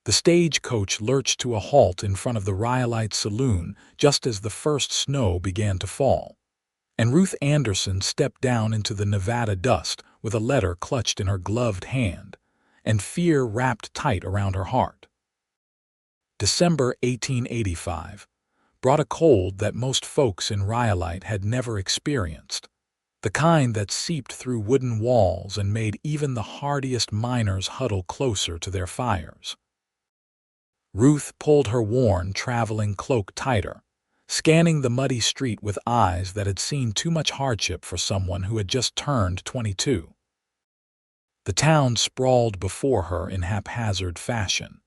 The stagecoach lurched to a halt in front of the Rhyolite saloon just as the first snow began to fall, and Ruth Anderson stepped down into the Nevada dust with a letter clutched in her gloved hand, and fear wrapped tight around her heart. December 1885 brought a cold that most folks in Rhyolite had never experienced, the kind that seeped through wooden walls and made even the hardiest miners huddle closer to their fires. Ruth pulled her worn traveling cloak tighter, scanning the muddy street with eyes that had seen too much hardship for someone who had just turned 22. The town sprawled before her in haphazard fashion,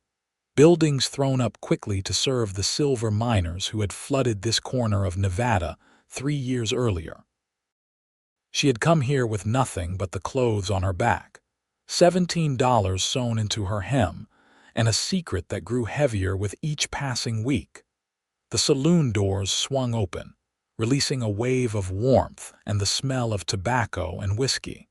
buildings thrown up quickly to serve the silver miners who had flooded this corner of Nevada 3 years earlier. She had come here with nothing but the clothes on her back, $17 sewn into her hem, and a secret that grew heavier with each passing week. The saloon doors swung open, releasing a wave of warmth and the smell of tobacco and whiskey.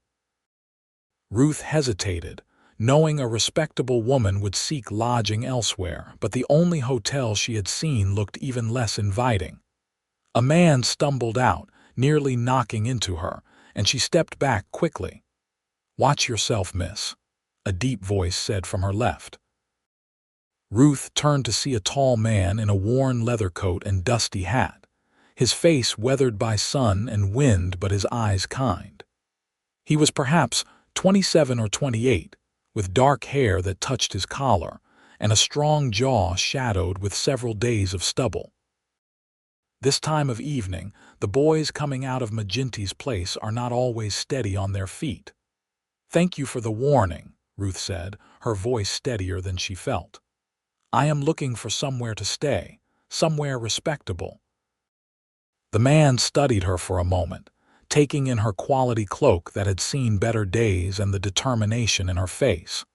Ruth hesitated, knowing a respectable woman would seek lodging elsewhere, but the only hotel she had seen looked even less inviting. A man stumbled out, nearly knocking into her, and she stepped back quickly. "Watch yourself, miss," a deep voice said from her left. Ruth turned to see a tall man in a worn leather coat and dusty hat, his face weathered by sun and wind but his eyes kind. He was perhaps 27 or 28, with dark hair that touched his collar, and a strong jaw shadowed with several days of stubble. This time of evening, the boys coming out of McGinty's place are not always steady on their feet. "Thank you for the warning," Ruth said, her voice steadier than she felt. "I am looking for somewhere to stay, somewhere respectable." The man studied her for a moment, taking in her quality cloak that had seen better days and the determination in her face.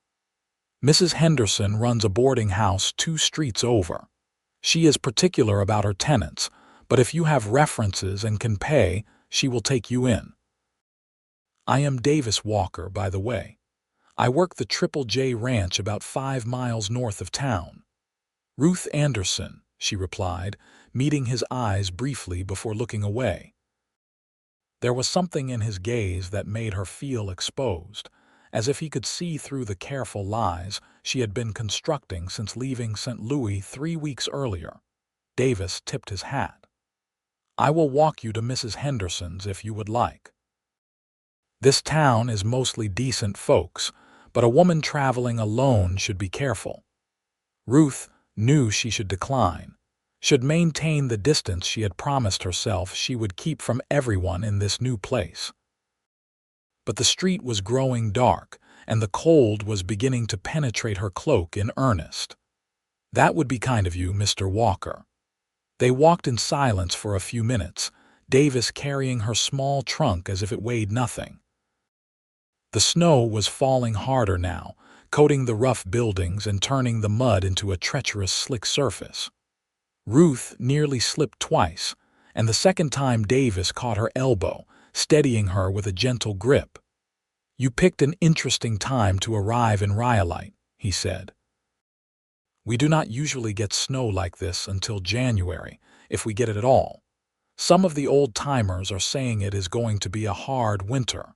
"Mrs. Henderson runs a boarding house 2 streets over. She is particular about her tenants, but if you have references and can pay, she will take you in. I am Davis Walker, by the way. I work the Triple J Ranch about 5 miles north of town." "Ruth Anderson," she replied, meeting his eyes briefly before looking away. There was something in his gaze that made her feel exposed, as if he could see through the careful lies she had been constructing since leaving St. Louis 3 weeks earlier. Davis tipped his hat. "I will walk you to Mrs. Henderson's if you would like. This town is mostly decent folks, but a woman traveling alone should be careful." Ruth knew she should decline, should maintain the distance she had promised herself she would keep from everyone in this new place. But the street was growing dark, and the cold was beginning to penetrate her cloak in earnest. "That would be kind of you, Mr. Walker." They walked in silence for a few minutes, Davis carrying her small trunk as if it weighed nothing. The snow was falling harder now, coating the rough buildings and turning the mud into a treacherous slick surface. Ruth nearly slipped twice, and the second time Davis caught her elbow, steadying her with a gentle grip. "You picked an interesting time to arrive in Rhyolite," he said. "We do not usually get snow like this until January, if we get it at all. Some of the old-timers are saying it is going to be a hard winter."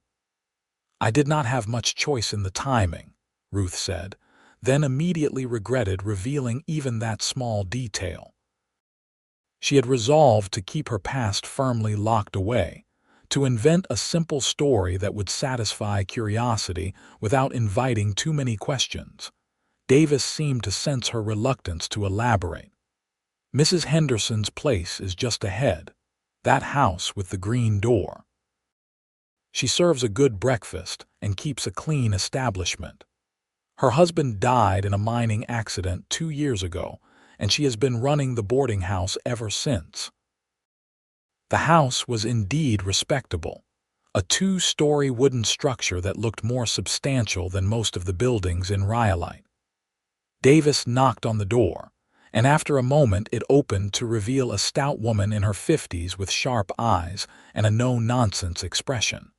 "I did not have much choice in the timing," Ruth said, then immediately regretted revealing even that small detail. She had resolved to keep her past firmly locked away, to invent a simple story that would satisfy curiosity without inviting too many questions. Davis seemed to sense her reluctance to elaborate. "Mrs. Henderson's place is just ahead, that house with the green door. She serves a good breakfast and keeps a clean establishment. Her husband died in a mining accident 2 years ago, and she has been running the boarding house ever since." The house was indeed respectable, a 2-story wooden structure that looked more substantial than most of the buildings in Rhyolite. Davis knocked on the door, and after a moment it opened to reveal a stout woman in her 50s with sharp eyes and a no-nonsense expression.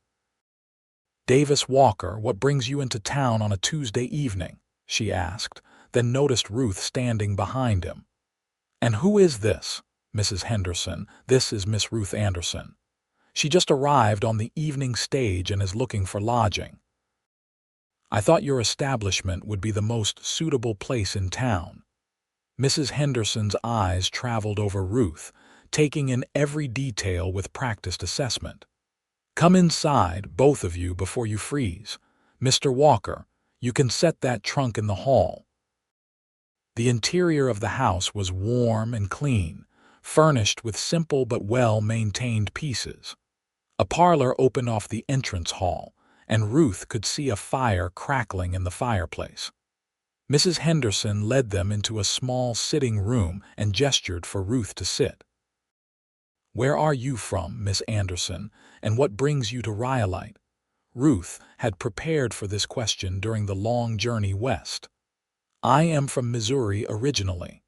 "Davis Walker, what brings you into town on a Tuesday evening?" she asked, then noticed Ruth standing behind him. "And who is this, Mrs. Henderson?" "This is Miss Ruth Anderson. She just arrived on the evening stage and is looking for lodging. I thought your establishment would be the most suitable place in town." Mrs. Henderson's eyes traveled over Ruth, taking in every detail with practiced assessment. "Come inside, both of you, before you freeze. Mr. Walker, you can set that trunk in the hall." The interior of the house was warm and clean, furnished with simple but well-maintained pieces. A parlor opened off the entrance hall, and Ruth could see a fire crackling in the fireplace. Mrs. Henderson led them into a small sitting room and gestured for Ruth to sit. "Where are you from, Miss Anderson, and what brings you to Rhyolite?" Ruth had prepared for this question during the long journey west. "I am from Missouri originally.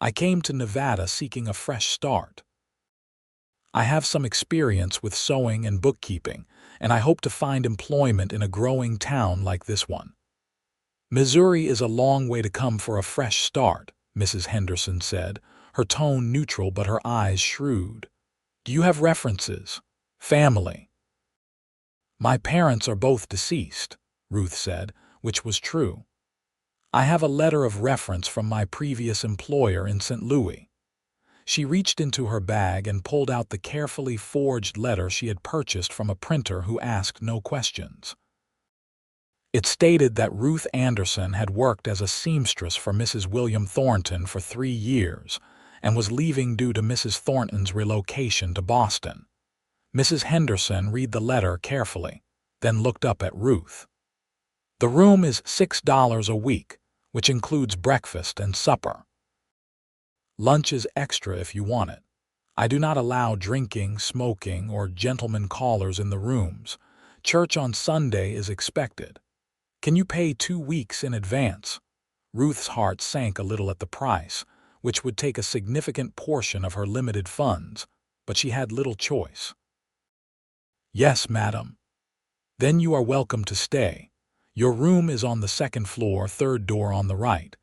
I came to Nevada seeking a fresh start. I have some experience with sewing and bookkeeping, and I hope to find employment in a growing town like this one." "Missouri is a long way to come for a fresh start," Mrs. Henderson said, her tone neutral but her eyes shrewd. "Do you have references? Family?" "My parents are both deceased," Ruth said, which was true. "I have a letter of reference from my previous employer in St. Louis." She reached into her bag and pulled out the carefully forged letter she had purchased from a printer who asked no questions. It stated that Ruth Anderson had worked as a seamstress for Mrs. William Thornton for 3 years and was leaving due to Mrs. Thornton's relocation to Boston. Mrs. Henderson read the letter carefully, then looked up at Ruth. "The room is $6 a week, which includes breakfast and supper. Lunch is extra if you want it. I do not allow drinking, smoking, or gentlemen callers in the rooms. Church on Sunday is expected. Can you pay 2 weeks in advance?" Ruth's heart sank a little at the price, which would take a significant portion of her limited funds, but she had little choice. "Yes, madam." "Then you are welcome to stay. Your room is on the 2nd floor, 3rd door on the right.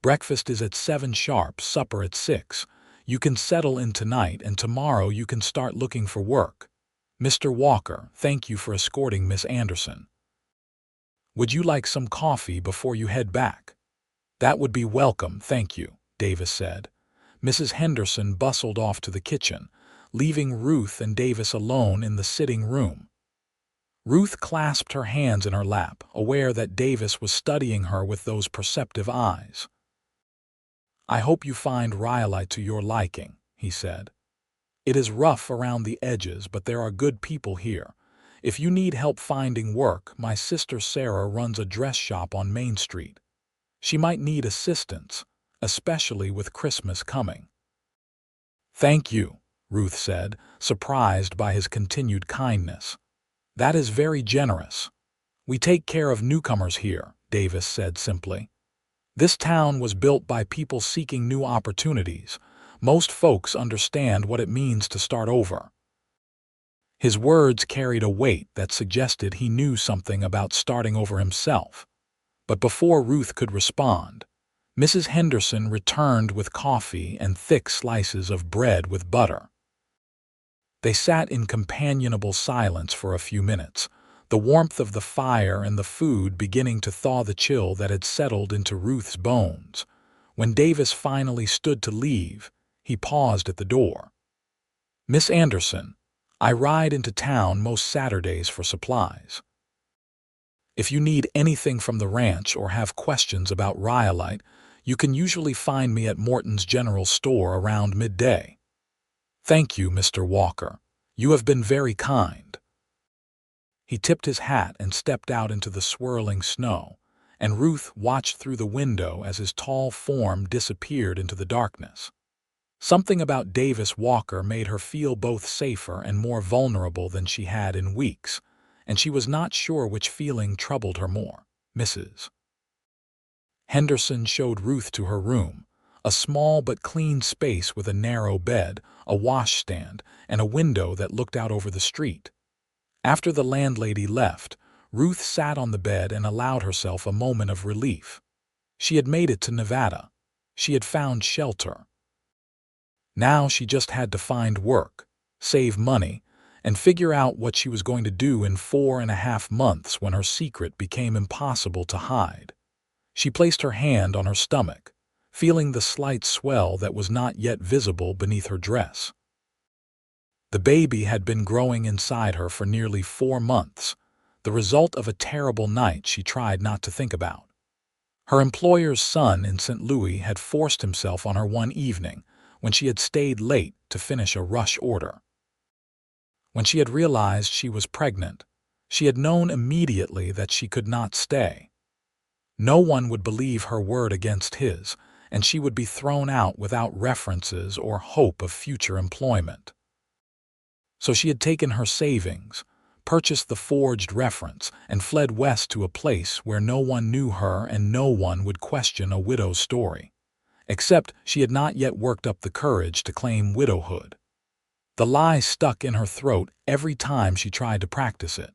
Breakfast is at 7 sharp, supper at 6. You can settle in tonight, and tomorrow you can start looking for work. Mr. Walker, thank you for escorting Miss Anderson. Would you like some coffee before you head back?" "That would be welcome, thank you," Davis said. Mrs. Henderson bustled off to the kitchen, leaving Ruth and Davis alone in the sitting room. Ruth clasped her hands in her lap, aware that Davis was studying her with those perceptive eyes. "I hope you find Rhyolite to your liking," he said. "It is rough around the edges, but there are good people here. If you need help finding work, my sister Sarah runs a dress shop on Main Street. She might need assistance, especially with Christmas coming." "Thank you," Ruth said, surprised by his continued kindness. "That is very generous." "We take care of newcomers here," Davis said simply. "This town was built by people seeking new opportunities. Most folks understand what it means to start over." His words carried a weight that suggested he knew something about starting over himself. But before Ruth could respond, Mrs. Henderson returned with coffee and thick slices of bread with butter. They sat in companionable silence for a few minutes, the warmth of the fire and the food beginning to thaw the chill that had settled into Ruth's bones. When Davis finally stood to leave, he paused at the door. "Miss Anderson, I ride into town most Saturdays for supplies. If you need anything from the ranch or have questions about Rhyolite, you can usually find me at Morton's General Store around midday." "Thank you, Mr. Walker. You have been very kind." He tipped his hat and stepped out into the swirling snow, and Ruth watched through the window as his tall form disappeared into the darkness. Something about Davis Walker made her feel both safer and more vulnerable than she had in weeks, and she was not sure which feeling troubled her more. Mrs. Henderson showed Ruth to her room, a small but clean space with a narrow bed, a washstand, and a window that looked out over the street. After the landlady left, Ruth sat on the bed and allowed herself a moment of relief. She had made it to Nevada. She had found shelter. Now she just had to find work, save money, and figure out what she was going to do in 4.5 months when her secret became impossible to hide. She placed her hand on her stomach, feeling the slight swell that was not yet visible beneath her dress. The baby had been growing inside her for nearly 4 months, the result of a terrible night she tried not to think about. Her employer's son in St. Louis had forced himself on her one evening when she had stayed late to finish a rush order. When she had realized she was pregnant, she had known immediately that she could not stay. No one would believe her word against his, and she would be thrown out without references or hope of future employment. So she had taken her savings, purchased the forged reference, and fled west to a place where no one knew her and no one would question a widow's story. Except she had not yet worked up the courage to claim widowhood. The lie stuck in her throat every time she tried to practice it.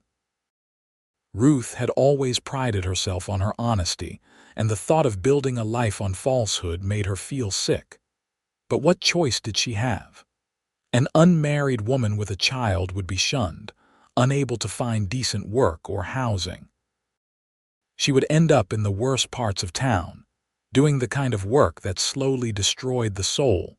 Ruth had always prided herself on her honesty, and the thought of building a life on falsehood made her feel sick. But what choice did she have? An unmarried woman with a child would be shunned, unable to find decent work or housing. She would end up in the worst parts of town, doing the kind of work that slowly destroyed the soul.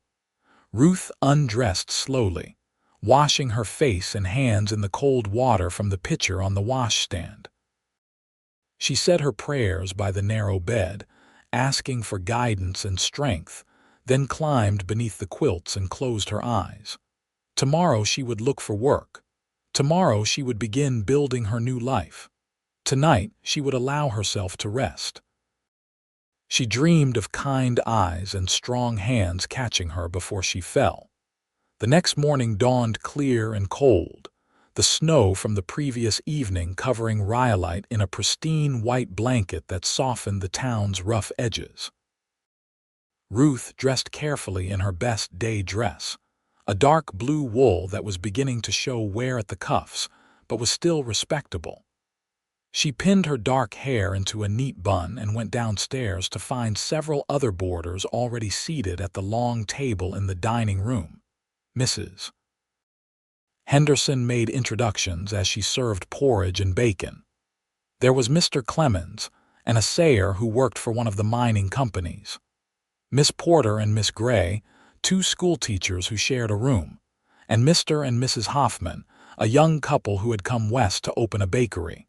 Ruth undressed slowly, washing her face and hands in the cold water from the pitcher on the washstand. She said her prayers by the narrow bed, asking for guidance and strength, then climbed beneath the quilts and closed her eyes. Tomorrow she would look for work. Tomorrow she would begin building her new life. Tonight she would allow herself to rest. She dreamed of kind eyes and strong hands catching her before she fell. The next morning dawned clear and cold, the snow from the previous evening covering Rhyolite in a pristine white blanket that softened the town's rough edges. Ruth dressed carefully in her best day dress, a dark blue wool that was beginning to show wear at the cuffs, but was still respectable. She pinned her dark hair into a neat bun and went downstairs to find several other boarders already seated at the long table in the dining room. Mrs. Henderson made introductions as she served porridge and bacon. There was Mr. Clemens, an assayer who worked for one of the mining companies. Miss Porter and Miss Gray, 2 schoolteachers who shared a room, and Mr. and Mrs. Hoffman, a young couple who had come west to open a bakery.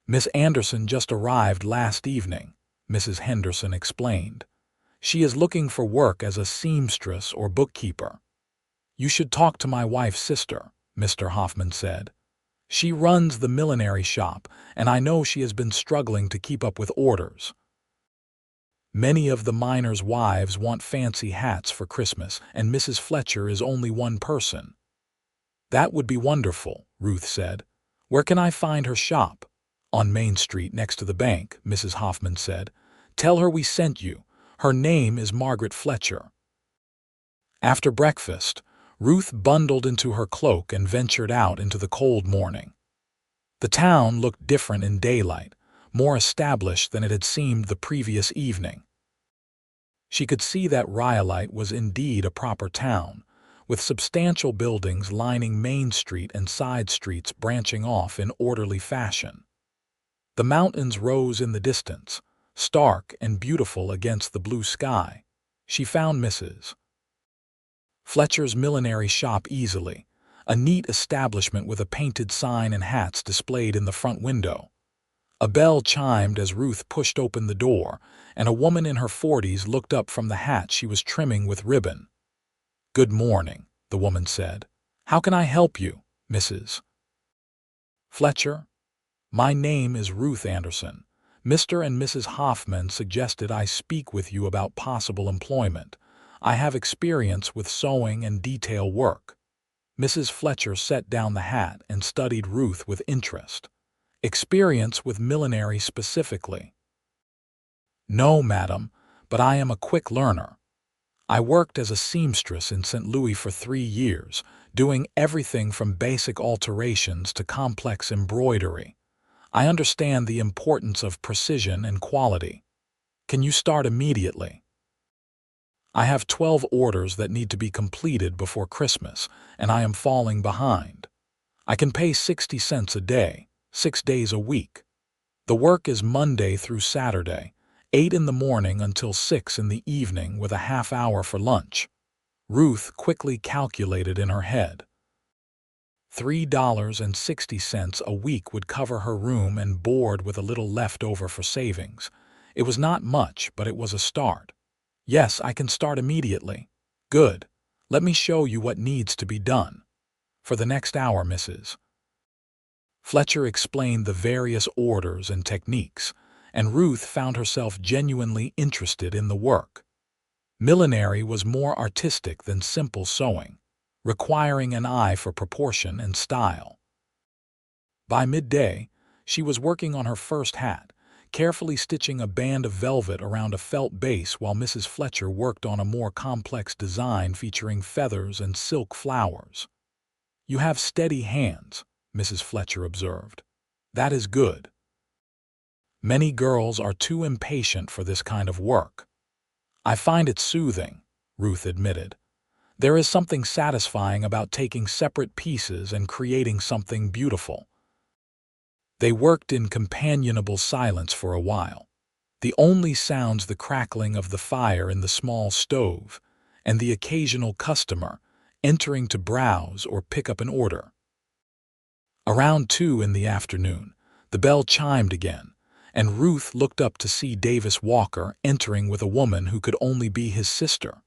Miss Anderson just arrived last evening, Mrs. Henderson explained. She is looking for work as a seamstress or bookkeeper. You should talk to my wife's sister, Mr. Hoffman said. She runs the millinery shop, and I know she has been struggling to keep up with orders. Many of the miners' wives want fancy hats for Christmas, and Mrs. Fletcher is only one person. That would be wonderful, Ruth said. Where can I find her shop? On Main Street next to the bank, Mrs. Hoffman said. Tell her we sent you. Her name is Margaret Fletcher. After breakfast, Ruth bundled into her cloak and ventured out into the cold morning. The town looked different in daylight, more established than it had seemed the previous evening. She could see that Rhyolite was indeed a proper town, with substantial buildings lining Main Street and side streets branching off in orderly fashion. The mountains rose in the distance, stark and beautiful against the blue sky. She found Mrs. Fletcher's millinery shop easily, a neat establishment with a painted sign and hats displayed in the front window. A bell chimed as Ruth pushed open the door, and a woman in her 40s looked up from the hat she was trimming with ribbon. Good morning, the woman said. How can I help you, Mrs. Fletcher? My name is Ruth Anderson. Mr. and Mrs. Hoffman suggested I speak with you about possible employment. I have experience with sewing and detail work. Mrs. Fletcher set down the hat and studied Ruth with interest. Experience with millinery specifically? No, madam, but I am a quick learner. I worked as a seamstress in St. Louis for 3 years, doing everything from basic alterations to complex embroidery. I understand the importance of precision and quality. Can you start immediately? I have 12 orders that need to be completed before Christmas, and I am falling behind. I can pay 60 cents a day, 6 days a week. The work is Monday through Saturday, 8 in the morning until 6 in the evening with a half hour for lunch. Ruth quickly calculated in her head. $3.60 a week would cover her room and board with a little left over for savings. It was not much, but it was a start. Yes, I can start immediately. Good. Let me show you what needs to be done. For the next hour, Mrs. Fletcher explained the various orders and techniques, and Ruth found herself genuinely interested in the work. Millinery was more artistic than simple sewing, requiring an eye for proportion and style. By midday, she was working on her first hat, carefully stitching a band of velvet around a felt base while Mrs. Fletcher worked on a more complex design featuring feathers and silk flowers. "You have steady hands," Mrs. Fletcher observed. "That is good. Many girls are too impatient for this kind of work." "I find it soothing," Ruth admitted. "There is something satisfying about taking separate pieces and creating something beautiful." They worked in companionable silence for a while. The only sounds the crackling of the fire in the small stove, and the occasional customer entering to browse or pick up an order. Around 2 in the afternoon, the bell chimed again, and Ruth looked up to see Davis Walker entering with a woman who could only be his sister.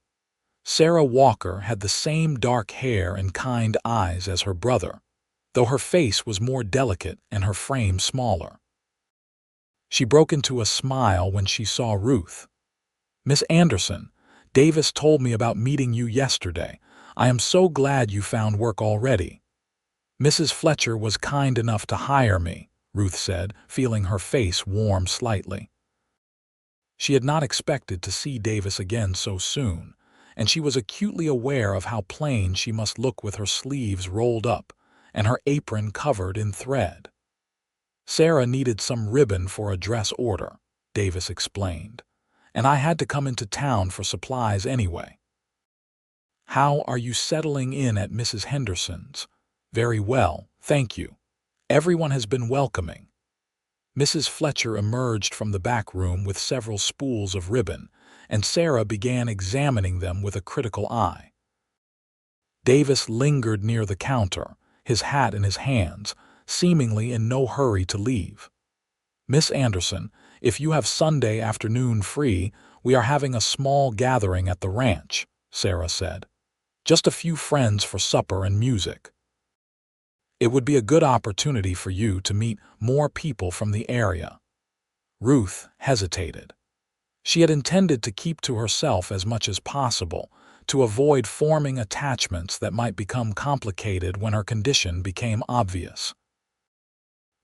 Sarah Walker had the same dark hair and kind eyes as her brother, though her face was more delicate and her frame smaller. She broke into a smile when she saw Ruth. "Miss Anderson, Davis told me about meeting you yesterday. I am so glad you found work already." "Mrs. Fletcher was kind enough to hire me," Ruth said, feeling her face warm slightly. She had not expected to see Davis again so soon, and she was acutely aware of how plain she must look with her sleeves rolled up and her apron covered in thread. "Sarah needed some ribbon for a dress order," Davis explained, "and I had to come into town for supplies anyway." "How are you settling in at Mrs. Henderson's?" "Very well, thank you. Everyone has been welcoming." Mrs. Fletcher emerged from the back room with several spools of ribbon, and Sarah began examining them with a critical eye. Davis lingered near the counter, his hat in his hands, seemingly in no hurry to leave. "Miss Anderson, if you have Sunday afternoon free, we are having a small gathering at the ranch," Sarah said. "Just a few friends for supper and music. It would be a good opportunity for you to meet more people from the area." Ruth hesitated. She had intended to keep to herself as much as possible, to avoid forming attachments that might become complicated when her condition became obvious.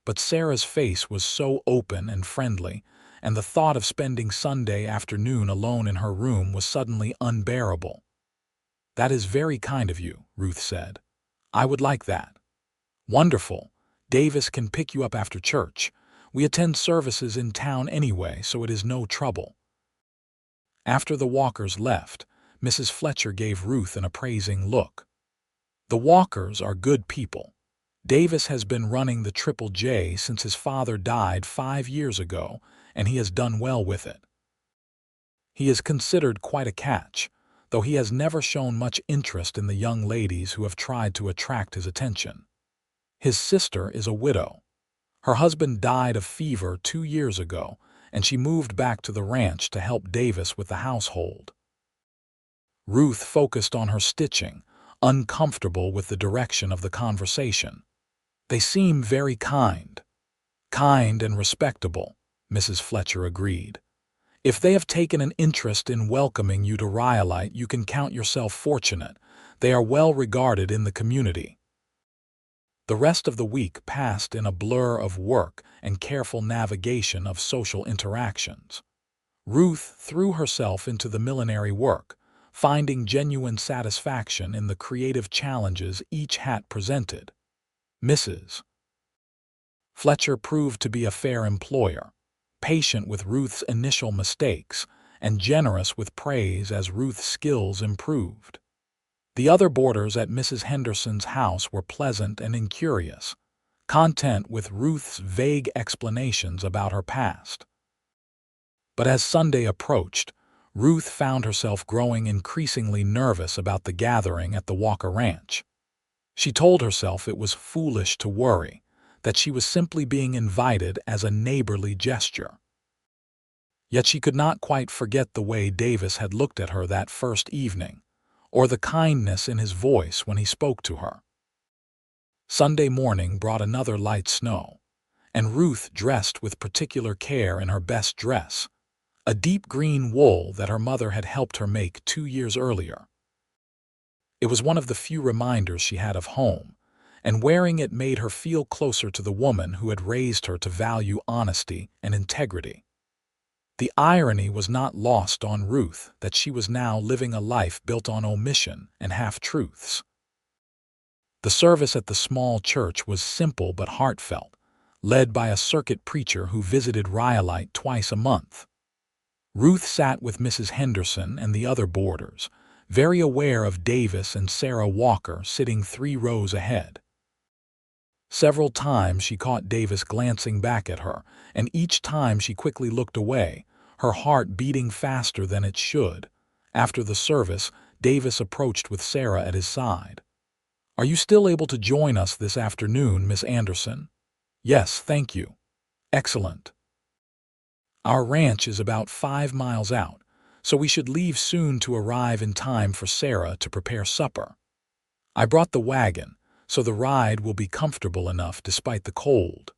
But Sarah's face was so open and friendly, and the thought of spending Sunday afternoon alone in her room was suddenly unbearable. "That is very kind of you," Ruth said. "I would like that." "Wonderful. Davis can pick you up after church. We attend services in town anyway, so it is no trouble." After the Walkers left, Mrs. Fletcher gave Ruth an appraising look. "The Walkers are good people. Davis has been running the Triple J since his father died 5 years ago, and he has done well with it. He is considered quite a catch, though he has never shown much interest in the young ladies who have tried to attract his attention. His sister is a widow. Her husband died of fever 2 years ago, and she moved back to the ranch to help Davis with the household." Ruth focused on her stitching, uncomfortable with the direction of the conversation. "They seem very kind." "Kind and respectable," Mrs. Fletcher agreed. "If they have taken an interest in welcoming you to Rhyolite, you can count yourself fortunate. They are well regarded in the community." The rest of the week passed in a blur of work and careful navigation of social interactions. Ruth threw herself into the millinery work, finding genuine satisfaction in the creative challenges each hat presented. Mrs. Fletcher proved to be a fair employer, patient with Ruth's initial mistakes, and generous with praise as Ruth's skills improved. The other boarders at Mrs. Henderson's house were pleasant and incurious, content with Ruth's vague explanations about her past. But as Sunday approached, Ruth found herself growing increasingly nervous about the gathering at the Walker Ranch. She told herself it was foolish to worry, that she was simply being invited as a neighborly gesture. Yet she could not quite forget the way Davis had looked at her that first evening, or the kindness in his voice when he spoke to her. Sunday morning brought another light snow, and Ruth dressed with particular care in her best dress, a deep green wool that her mother had helped her make 2 years earlier. It was one of the few reminders she had of home, and wearing it made her feel closer to the woman who had raised her to value honesty and integrity. The irony was not lost on Ruth that she was now living a life built on omission and half-truths. The service at the small church was simple but heartfelt, led by a circuit preacher who visited Rhyolite twice a month. Ruth sat with Mrs. Henderson and the other boarders, very aware of Davis and Sarah Walker sitting 3 rows ahead. Several times she caught Davis glancing back at her, and each time she quickly looked away, her heart beating faster than it should. After the service, Davis approached with Sarah at his side. "Are you still able to join us this afternoon, Miss Anderson?" "Yes, thank you." "Excellent. Our ranch is about 5 miles out, so we should leave soon to arrive in time for Sarah to prepare supper. I brought the wagon, so the ride will be comfortable enough despite the cold."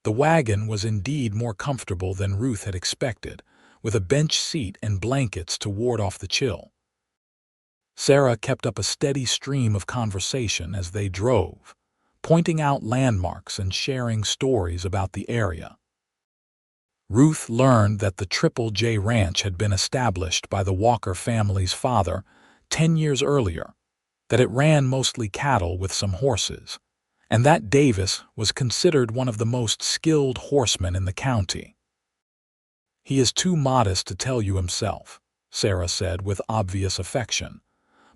The wagon was indeed more comfortable than Ruth had expected, with a bench seat and blankets to ward off the chill. Sarah kept up a steady stream of conversation as they drove, pointing out landmarks and sharing stories about the area. Ruth learned that the Triple J Ranch had been established by the Walker family's father 10 years earlier, that it ran mostly cattle with some horses, and that Davis was considered one of the most skilled horsemen in the county. "He is too modest to tell you himself," Sarah said with obvious affection,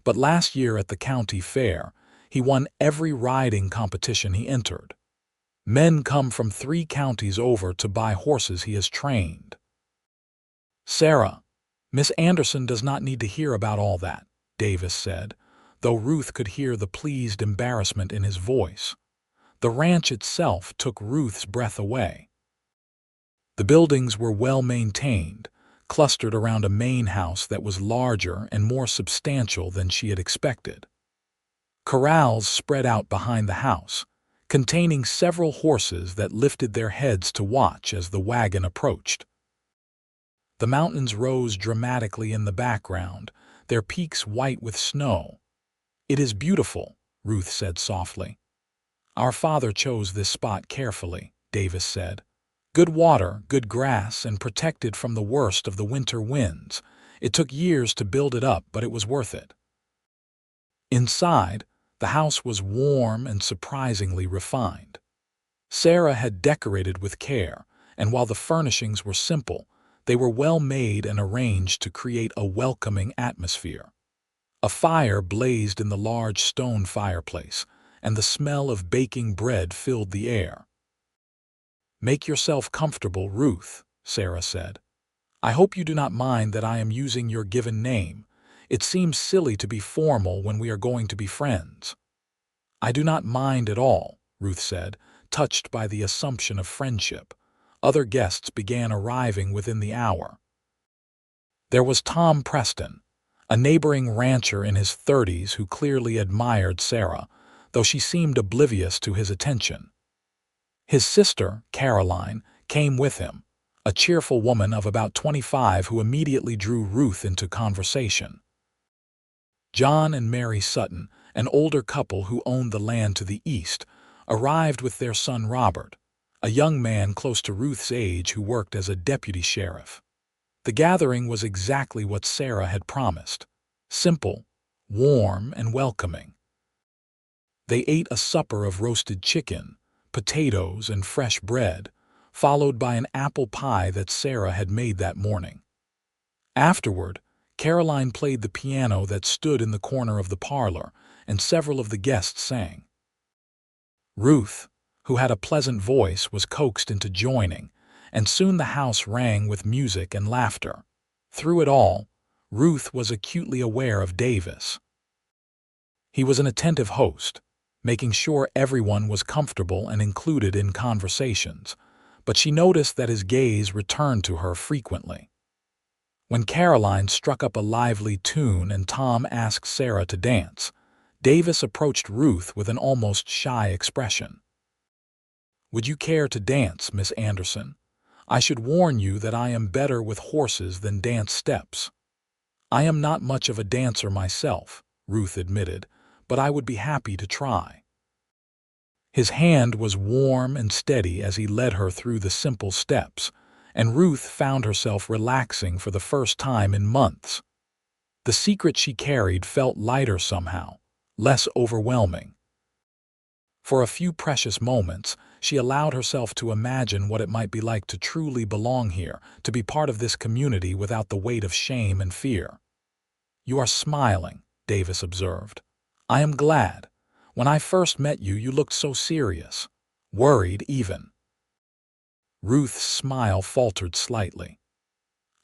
"but last year at the county fair, he won every riding competition he entered. Men come from 3 counties over to buy horses he has trained." "Sarah, Miss Anderson does not need to hear about all that," Davis said, though Ruth could hear the pleased embarrassment in his voice. The ranch itself took Ruth's breath away. The buildings were well maintained, clustered around a main house that was larger and more substantial than she had expected. Corrals spread out behind the house, containing several horses that lifted their heads to watch as the wagon approached. The mountains rose dramatically in the background, their peaks white with snow. "It is beautiful," Ruth said softly. "Our father chose this spot carefully," Davis said. "Good water, good grass, and protected from the worst of the winter winds. It took years to build it up, but it was worth it." Inside, the house was warm and surprisingly refined. Sarah had decorated with care, and while the furnishings were simple, they were well made and arranged to create a welcoming atmosphere. A fire blazed in the large stone fireplace, and the smell of baking bread filled the air. "Make yourself comfortable, Ruth," Sarah said. "I hope you do not mind that I am using your given name. It seems silly to be formal when we are going to be friends." "I do not mind at all," Ruth said, touched by the assumption of friendship. Other guests began arriving within the hour. There was Tom Preston, a neighboring rancher in his 30s who clearly admired Sarah, though she seemed oblivious to his attention. His sister, Caroline, came with him, a cheerful woman of about 25 who immediately drew Ruth into conversation. John and Mary Sutton, an older couple who owned the land to the east, arrived with their son Robert, a young man close to Ruth's age who worked as a deputy sheriff. The gathering was exactly what Sarah had promised: simple, warm, and welcoming. They ate a supper of roasted chicken, potatoes, and fresh bread, followed by an apple pie that Sarah had made that morning. Afterward, Caroline played the piano that stood in the corner of the parlor, and several of the guests sang. Ruth, who had a pleasant voice, was coaxed into joining, and soon the house rang with music and laughter. Through it all, Ruth was acutely aware of Davis. He was an attentive host, making sure everyone was comfortable and included in conversations, but she noticed that his gaze returned to her frequently. When Caroline struck up a lively tune and Tom asked Sarah to dance, Davis approached Ruth with an almost shy expression. "Would you care to dance, Miss Anderson? I should warn you that I am better with horses than dance steps." "I am not much of a dancer myself," Ruth admitted, "but I would be happy to try." His hand was warm and steady as he led her through the simple steps, and Ruth found herself relaxing for the first time in months. The secret she carried felt lighter somehow, less overwhelming. For a few precious moments, she allowed herself to imagine what it might be like to truly belong here, to be part of this community without the weight of shame and fear. "You are smiling," Davis observed. "I am glad. When I first met you, you looked so serious. Worried, even." Ruth's smile faltered slightly.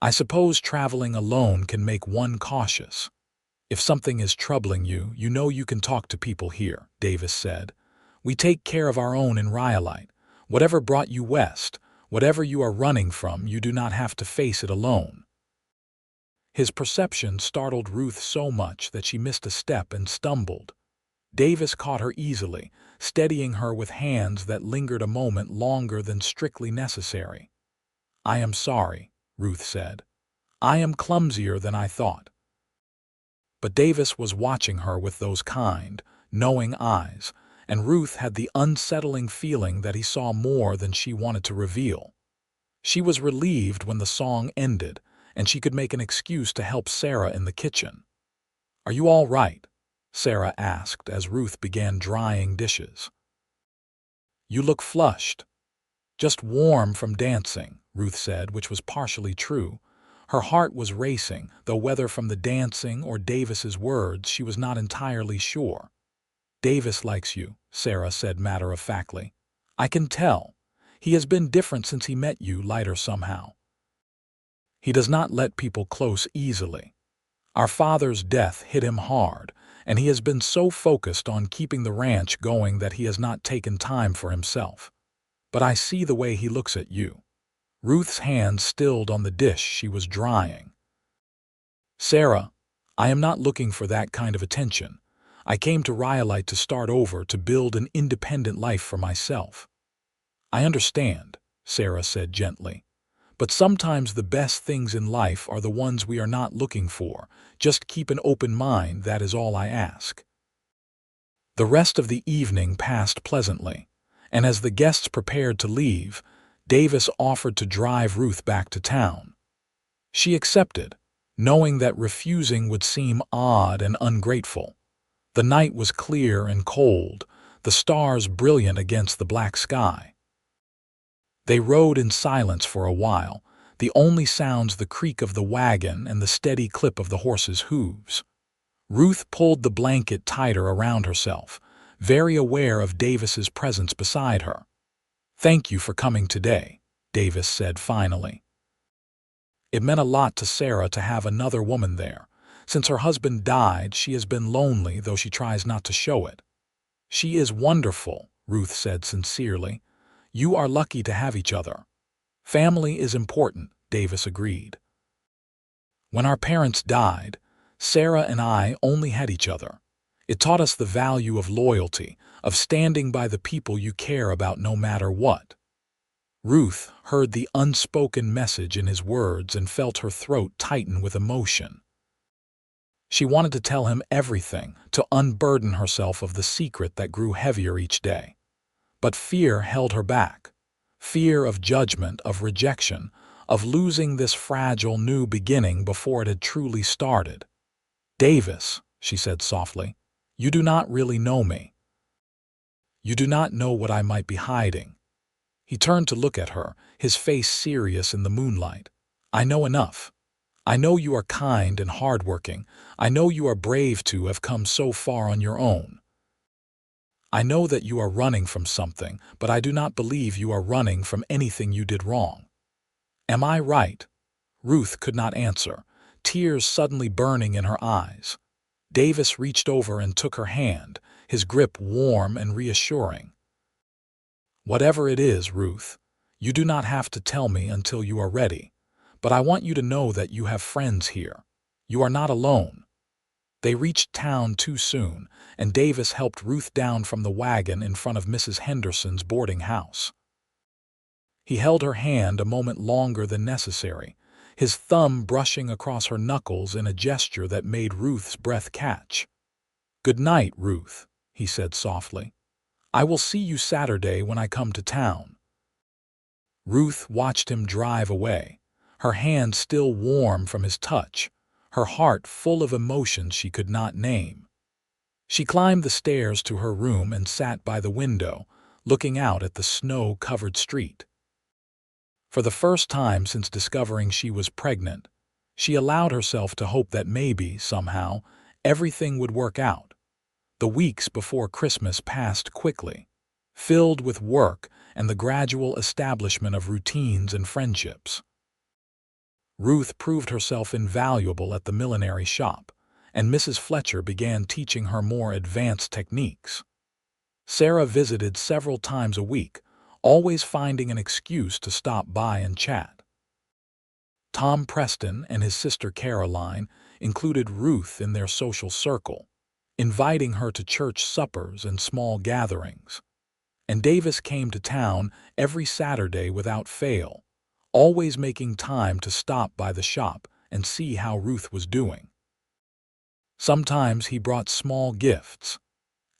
"I suppose traveling alone can make one cautious. If something is troubling you, you know you can talk to people here," Davis said. "We take care of our own in Rhyolite. Whatever brought you west, whatever you are running from, you do not have to face it alone." His perception startled Ruth so much that she missed a step and stumbled. Davis caught her easily, steadying her with hands that lingered a moment longer than strictly necessary. "I am sorry," Ruth said. "I am clumsier than I thought." But Davis was watching her with those kind, knowing eyes, and Ruth had the unsettling feeling that he saw more than she wanted to reveal. She was relieved when the song ended, and she could make an excuse to help Sarah in the kitchen. "Are you all right?" Sarah asked as Ruth began drying dishes. "You look flushed." "Just warm from dancing," Ruth said, which was partially true. Her heart was racing, though whether from the dancing or Davis's words, she was not entirely sure. "Davis likes you," Sarah said matter-of-factly. "I can tell. He has been different since he met you, lighter somehow. He does not let people close easily. Our father's death hit him hard, and he has been so focused on keeping the ranch going that he has not taken time for himself. But I see the way he looks at you." Ruth's hand stilled on the dish she was drying. "Sarah, I am not looking for that kind of attention. I came to Rhyolite to start over, to build an independent life for myself." "I understand," Sarah said gently. "But sometimes the best things in life are the ones we are not looking for. Just keep an open mind, that is all I ask." The rest of the evening passed pleasantly, and as the guests prepared to leave, Davis offered to drive Ruth back to town. She accepted, knowing that refusing would seem odd and ungrateful. The night was clear and cold, the stars brilliant against the black sky. They rode in silence for a while, the only sounds the creak of the wagon and the steady clip of the horses' hooves. Ruth pulled the blanket tighter around herself, very aware of Davis's presence beside her. "Thank you for coming today," Davis said finally. It meant a lot to Sarah to have another woman there. Since her husband died, she has been lonely, though she tries not to show it. "She is wonderful," Ruth said sincerely. "You are lucky to have each other." "Family is important," Davis agreed. "When our parents died, Sarah and I only had each other. It taught us the value of loyalty, of standing by the people you care about no matter what." Ruth heard the unspoken message in his words and felt her throat tighten with emotion. She wanted to tell him everything, to unburden herself of the secret that grew heavier each day. But fear held her back. Fear of judgment, of rejection, of losing this fragile new beginning before it had truly started. "Davis," she said softly, "you do not really know me. You do not know what I might be hiding." He turned to look at her, his face serious in the moonlight. "I know enough. I know you are kind and hardworking. I know you are brave to have come so far on your own. I know that you are running from something, but I do not believe you are running from anything you did wrong. Am I right?" Ruth could not answer, tears suddenly burning in her eyes. Davis reached over and took her hand, his grip warm and reassuring. "Whatever it is, Ruth, you do not have to tell me until you are ready. But I want you to know that you have friends here. You are not alone." They reached town too soon, and Davis helped Ruth down from the wagon in front of Mrs. Henderson's boarding house. He held her hand a moment longer than necessary, his thumb brushing across her knuckles in a gesture that made Ruth's breath catch. "Good night, Ruth," he said softly. "I will see you Saturday when I come to town." Ruth watched him drive away, her hand still warm from his touch, her heart full of emotions she could not name. She climbed the stairs to her room and sat by the window, looking out at the snow-covered street. For the first time since discovering she was pregnant, she allowed herself to hope that maybe, somehow, everything would work out. The weeks before Christmas passed quickly, filled with work and the gradual establishment of routines and friendships. Ruth proved herself invaluable at the millinery shop, and Mrs. Fletcher began teaching her more advanced techniques. Sarah visited several times a week, always finding an excuse to stop by and chat. Tom Preston and his sister Caroline included Ruth in their social circle, inviting her to church suppers and small gatherings. And Davis came to town every Saturday without fail, always making time to stop by the shop and see how Ruth was doing. Sometimes he brought small gifts: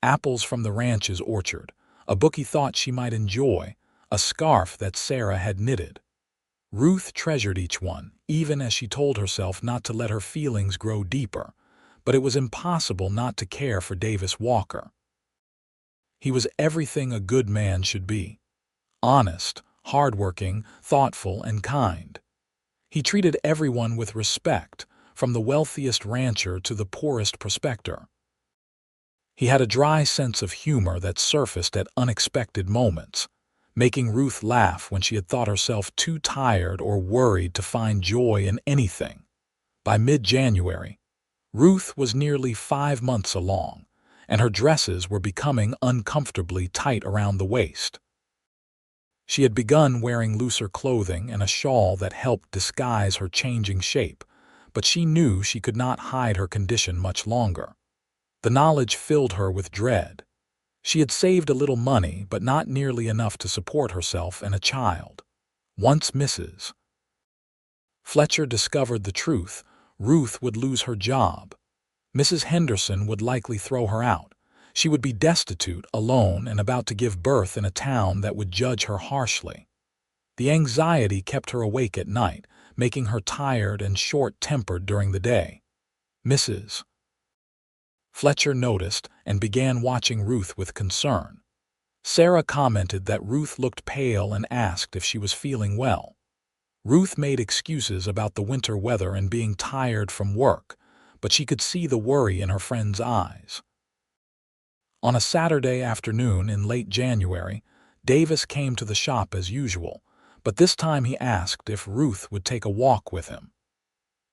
apples from the ranch's orchard, a book he thought she might enjoy, a scarf that Sarah had knitted. Ruth treasured each one, even as she told herself not to let her feelings grow deeper, but it was impossible not to care for Davis Walker. He was everything a good man should be: honest, hardworking, thoughtful, and kind. He treated everyone with respect, from the wealthiest rancher to the poorest prospector. He had a dry sense of humor that surfaced at unexpected moments, making Ruth laugh when she had thought herself too tired or worried to find joy in anything. By mid-January, Ruth was nearly 5 months along, and her dresses were becoming uncomfortably tight around the waist. She had begun wearing looser clothing and a shawl that helped disguise her changing shape, but she knew she could not hide her condition much longer. The knowledge filled her with dread. She had saved a little money, but not nearly enough to support herself and a child. Once Mrs. Fletcher discovered the truth, Ruth would lose her job. Mrs. Henderson would likely throw her out. She would be destitute, alone, and about to give birth in a town that would judge her harshly. The anxiety kept her awake at night, making her tired and short-tempered during the day. Mrs. Fletcher noticed and began watching Ruth with concern. Sarah commented that Ruth looked pale and asked if she was feeling well. Ruth made excuses about the winter weather and being tired from work, but she could see the worry in her friend's eyes. On a Saturday afternoon in late January, Davis came to the shop as usual, but this time he asked if Ruth would take a walk with him.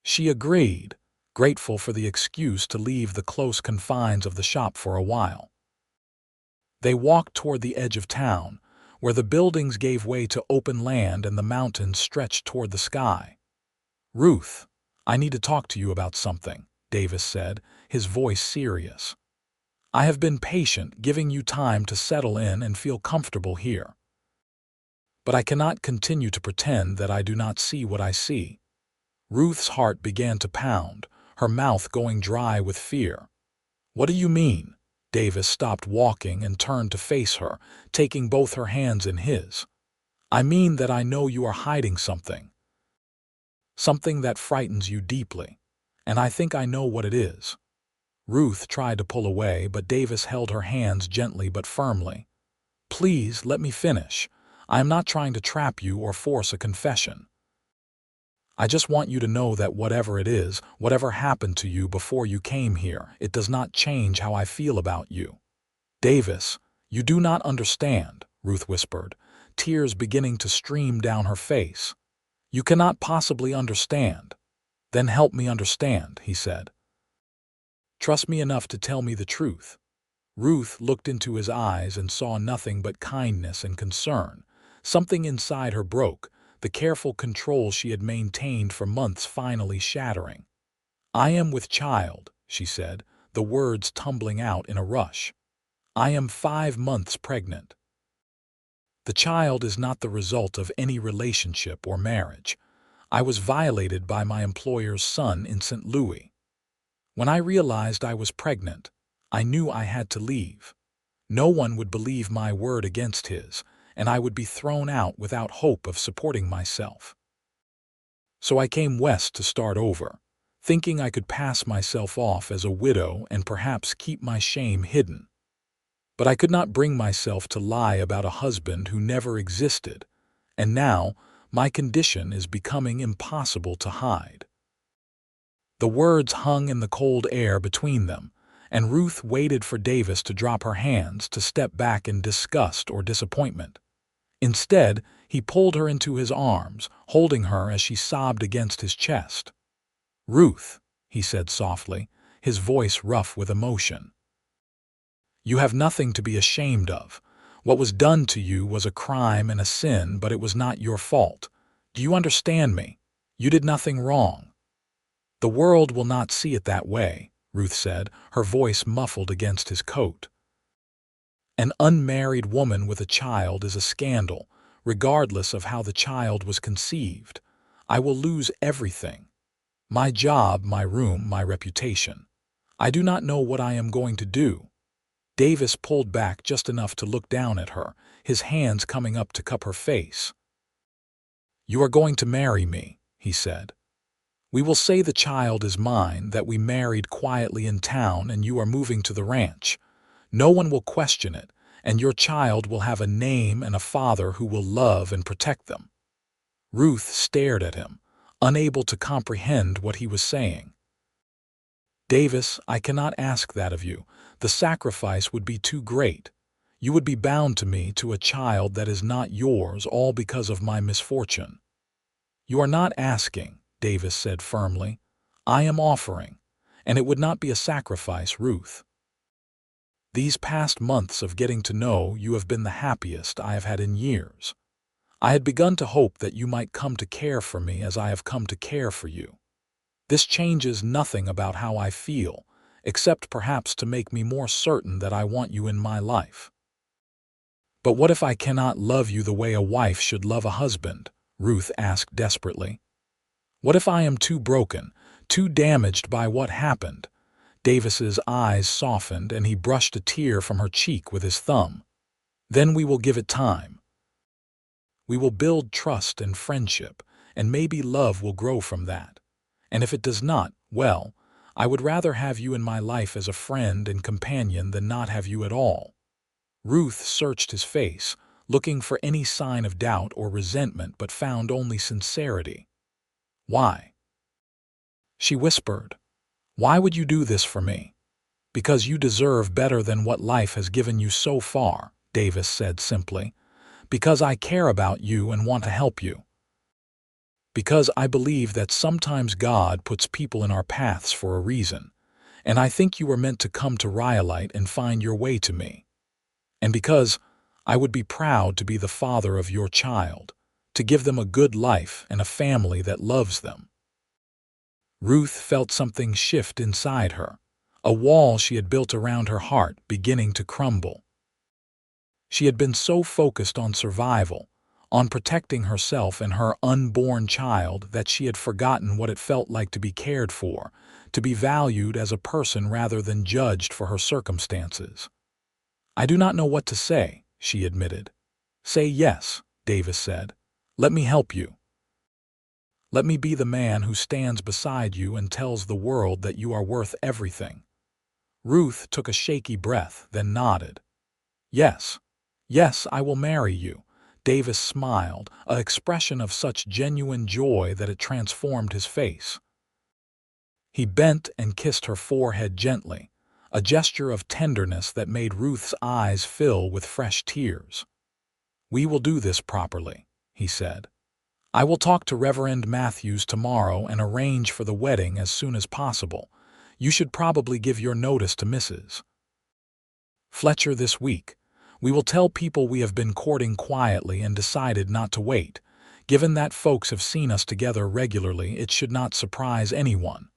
She agreed, grateful for the excuse to leave the close confines of the shop for a while. They walked toward the edge of town, where the buildings gave way to open land and the mountains stretched toward the sky. "Ruth, I need to talk to you about something," Davis said, his voice serious. "I have been patient, giving you time to settle in and feel comfortable here. But I cannot continue to pretend that I do not see what I see." Ruth's heart began to pound, her mouth going dry with fear. "What do you mean?" Davis stopped walking and turned to face her, taking both her hands in his. "I mean that I know you are hiding something. Something that frightens you deeply. And I think I know what it is." Ruth tried to pull away, but Davis held her hands gently but firmly. "Please, let me finish. I am not trying to trap you or force a confession. I just want you to know that whatever it is, whatever happened to you before you came here, it does not change how I feel about you." "Davis, you do not understand," Ruth whispered, tears beginning to stream down her face. "You cannot possibly understand." "Then help me understand," he said. "Trust me enough to tell me the truth." Ruth looked into his eyes and saw nothing but kindness and concern. Something inside her broke, the careful control she had maintained for months finally shattering. "I am with child," she said, the words tumbling out in a rush. "I am 5 months pregnant. The child is not the result of any relationship or marriage. I was violated by my employer's son in St. Louis. When I realized I was pregnant, I knew I had to leave. No one would believe my word against his, and I would be thrown out without hope of supporting myself. So I came west to start over, thinking I could pass myself off as a widow and perhaps keep my shame hidden. But I could not bring myself to lie about a husband who never existed, and now my condition is becoming impossible to hide." The words hung in the cold air between them, and Ruth waited for Davis to drop her hands to step back in disgust or disappointment. Instead, he pulled her into his arms, holding her as she sobbed against his chest. "Ruth," he said softly, his voice rough with emotion, "you have nothing to be ashamed of. What was done to you was a crime and a sin, but it was not your fault. Do you understand me? You did nothing wrong." "The world will not see it that way," Ruth said, her voice muffled against his coat. "An unmarried woman with a child is a scandal, regardless of how the child was conceived. I will lose everything. My job, my room, my reputation. I do not know what I am going to do." Davis pulled back just enough to look down at her, his hands coming up to cup her face. "You are going to marry me," he said. "We will say the child is mine, that we married quietly in town and you are moving to the ranch. No one will question it, and your child will have a name and a father who will love and protect them." Ruth stared at him, unable to comprehend what he was saying. "Davis, I cannot ask that of you. The sacrifice would be too great. You would be bound to me, to a child that is not yours, all because of my misfortune." "You are not asking," Davis said firmly. "I am offering, and it would not be a sacrifice, Ruth. These past months of getting to know you have been the happiest I have had in years. I had begun to hope that you might come to care for me as I have come to care for you. This changes nothing about how I feel, except perhaps to make me more certain that I want you in my life." "But what if I cannot love you the way a wife should love a husband?" Ruth asked desperately. "What if I am too broken, too damaged by what happened?" Davis's eyes softened and he brushed a tear from her cheek with his thumb. "Then we will give it time. We will build trust and friendship, and maybe love will grow from that. And if it does not, well, I would rather have you in my life as a friend and companion than not have you at all." Ruth searched his face, looking for any sign of doubt or resentment, but found only sincerity. "Why?" she whispered. "Why would you do this for me?" "Because you deserve better than what life has given you so far," Davis said simply. "Because I care about you and want to help you. Because I believe that sometimes God puts people in our paths for a reason, and I think you were meant to come to Rhyolite and find your way to me. And because I would be proud to be the father of your child, to give them a good life and a family that loves them." Ruth felt something shift inside her, a wall she had built around her heart beginning to crumble. She had been so focused on survival, on protecting herself and her unborn child, that she had forgotten what it felt like to be cared for, to be valued as a person rather than judged for her circumstances. "I do not know what to say," she admitted. "Say yes," Davis said. "Let me help you. Let me be the man who stands beside you and tells the world that you are worth everything." Ruth took a shaky breath, then nodded. "Yes, yes, I will marry you." Davis smiled, an expression of such genuine joy that it transformed his face. He bent and kissed her forehead gently, a gesture of tenderness that made Ruth's eyes fill with fresh tears. "We will do this properly," he said. "I will talk to Reverend Matthews tomorrow and arrange for the wedding as soon as possible. You should probably give your notice to Mrs. Fletcher this week. We will tell people we have been courting quietly and decided not to wait. Given that folks have seen us together regularly, it should not surprise anyone."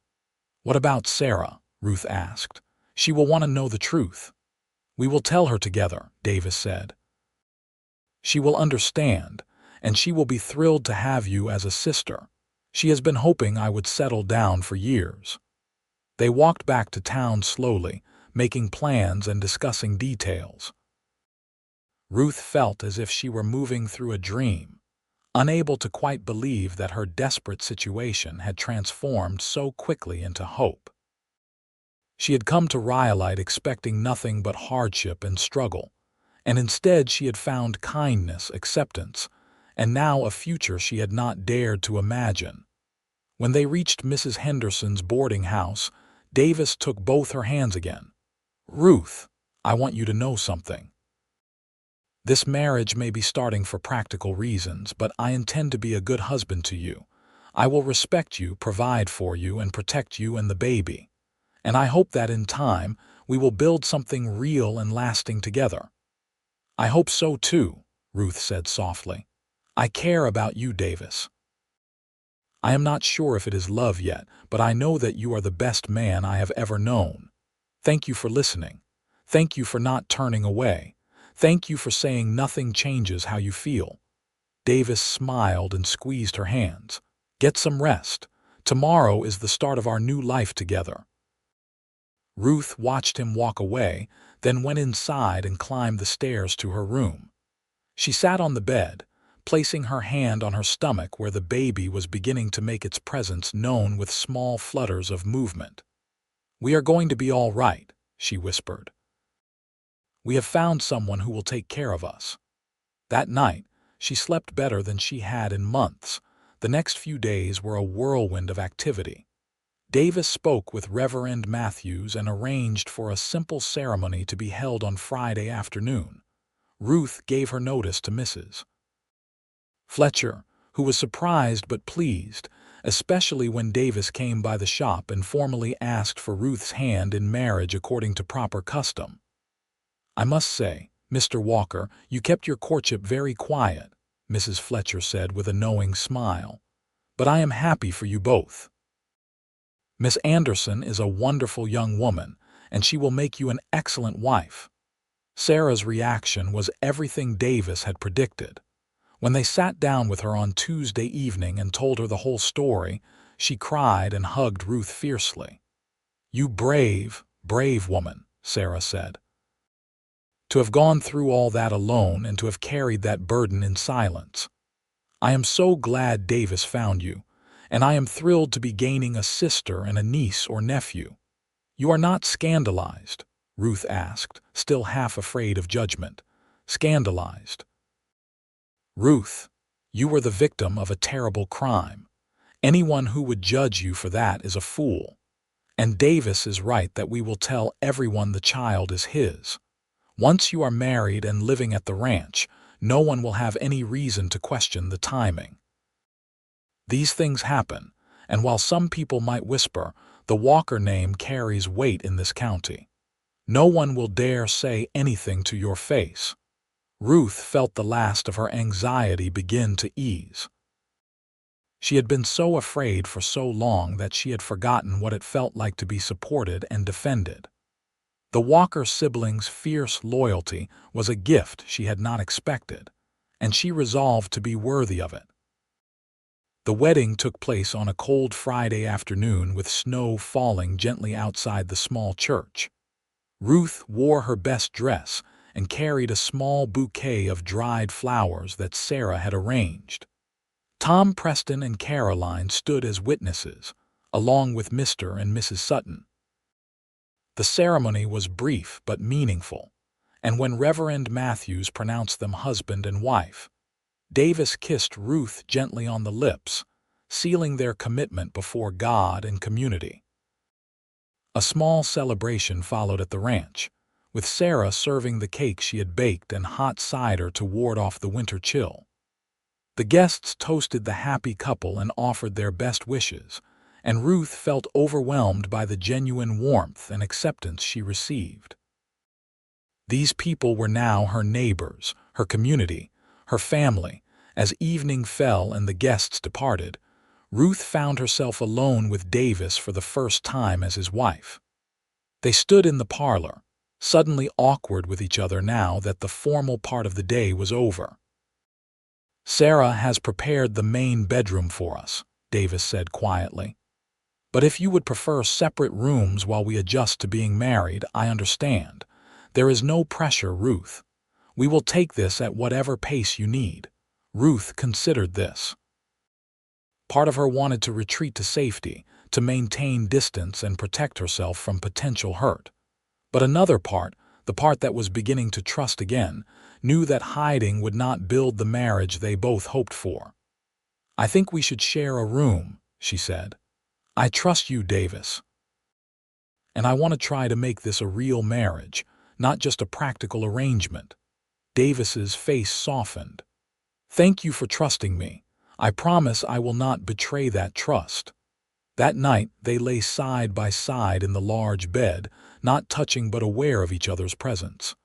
"What about Sarah?" Ruth asked. "She will want to know the truth." "We will tell her together," Davis said. "She will understand, and she will be thrilled to have you as a sister. She has been hoping I would settle down for years." They walked back to town slowly, making plans and discussing details. Ruth felt as if she were moving through a dream, unable to quite believe that her desperate situation had transformed so quickly into hope. She had come to Rhyolite expecting nothing but hardship and struggle, and instead she had found kindness, acceptance, and now a future she had not dared to imagine. When they reached Mrs. Henderson's boarding house, Davis took both her hands again. "Ruth, I want you to know something. This marriage may be starting for practical reasons, but I intend to be a good husband to you. I will respect you, provide for you, and protect you and the baby. And I hope that in time we will build something real and lasting together." "I hope so too," Ruth said softly. "I care about you, Davis. I am not sure if it is love yet, but I know that you are the best man I have ever known. Thank you for listening. Thank you for not turning away. Thank you for saying nothing changes how you feel." Davis smiled and squeezed her hands. "Get some rest. Tomorrow is the start of our new life together." Ruth watched him walk away, then went inside and climbed the stairs to her room. She sat on the bed, placing her hand on her stomach where the baby was beginning to make its presence known with small flutters of movement. "We are going to be all right," she whispered. "We have found someone who will take care of us." That night, she slept better than she had in months. The next few days were a whirlwind of activity. Davis spoke with Reverend Matthews and arranged for a simple ceremony to be held on Friday afternoon. Ruth gave her notice to Mrs. Fletcher, who was surprised but pleased, especially when Davis came by the shop and formally asked for Ruth's hand in marriage according to proper custom. "I must say, Mr. Walker, you kept your courtship very quiet," Mrs. Fletcher said with a knowing smile. "But I am happy for you both. Miss Anderson is a wonderful young woman, and she will make you an excellent wife." Sarah's reaction was everything Davis had predicted. When they sat down with her on Tuesday evening and told her the whole story, she cried and hugged Ruth fiercely. "You brave, brave woman," Sarah said. "To have gone through all that alone and to have carried that burden in silence. I am so glad Davis found you, and I am thrilled to be gaining a sister and a niece or nephew." "You are not scandalized?" Ruth asked, still half afraid of judgment. "Scandalized?" "Ruth, you were the victim of a terrible crime. Anyone who would judge you for that is a fool. And Davis is right that we will tell everyone the child is his. Once you are married and living at the ranch, no one will have any reason to question the timing. These things happen, and while some people might whisper, the Walker name carries weight in this county. No one will dare say anything to your face." Ruth felt the last of her anxiety begin to ease. She had been so afraid for so long that she had forgotten what it felt like to be supported and defended. The Walker siblings' fierce loyalty was a gift she had not expected, and she resolved to be worthy of it. The wedding took place on a cold Friday afternoon with snow falling gently outside the small church. Ruth wore her best dress and carried a small bouquet of dried flowers that Sarah had arranged. Tom Preston and Caroline stood as witnesses, along with Mr. and Mrs. Sutton. The ceremony was brief but meaningful, and when Reverend Matthews pronounced them husband and wife, Davis kissed Ruth gently on the lips, sealing their commitment before God and community. A small celebration followed at the ranch, with Sarah serving the cake she had baked and hot cider to ward off the winter chill. The guests toasted the happy couple and offered their best wishes, and Ruth felt overwhelmed by the genuine warmth and acceptance she received. These people were now her neighbors, her community, her family. As evening fell and the guests departed, Ruth found herself alone with Davis for the first time as his wife. They stood in the parlor, suddenly awkward with each other now that the formal part of the day was over. "Sarah has prepared the main bedroom for us," Davis said quietly. "But if you would prefer separate rooms while we adjust to being married, I understand. There is no pressure, Ruth. We will take this at whatever pace you need." Ruth considered this. Part of her wanted to retreat to safety, to maintain distance and protect herself from potential hurt. But another part, the part that was beginning to trust again, knew that hiding would not build the marriage they both hoped for. "I think we should share a room," she said. "I trust you, Davis. And I want to try to make this a real marriage, not just a practical arrangement." Davis's face softened. "Thank you for trusting me. I promise I will not betray that trust." That night, they lay side by side in the large bed, not touching but aware of each other's presence.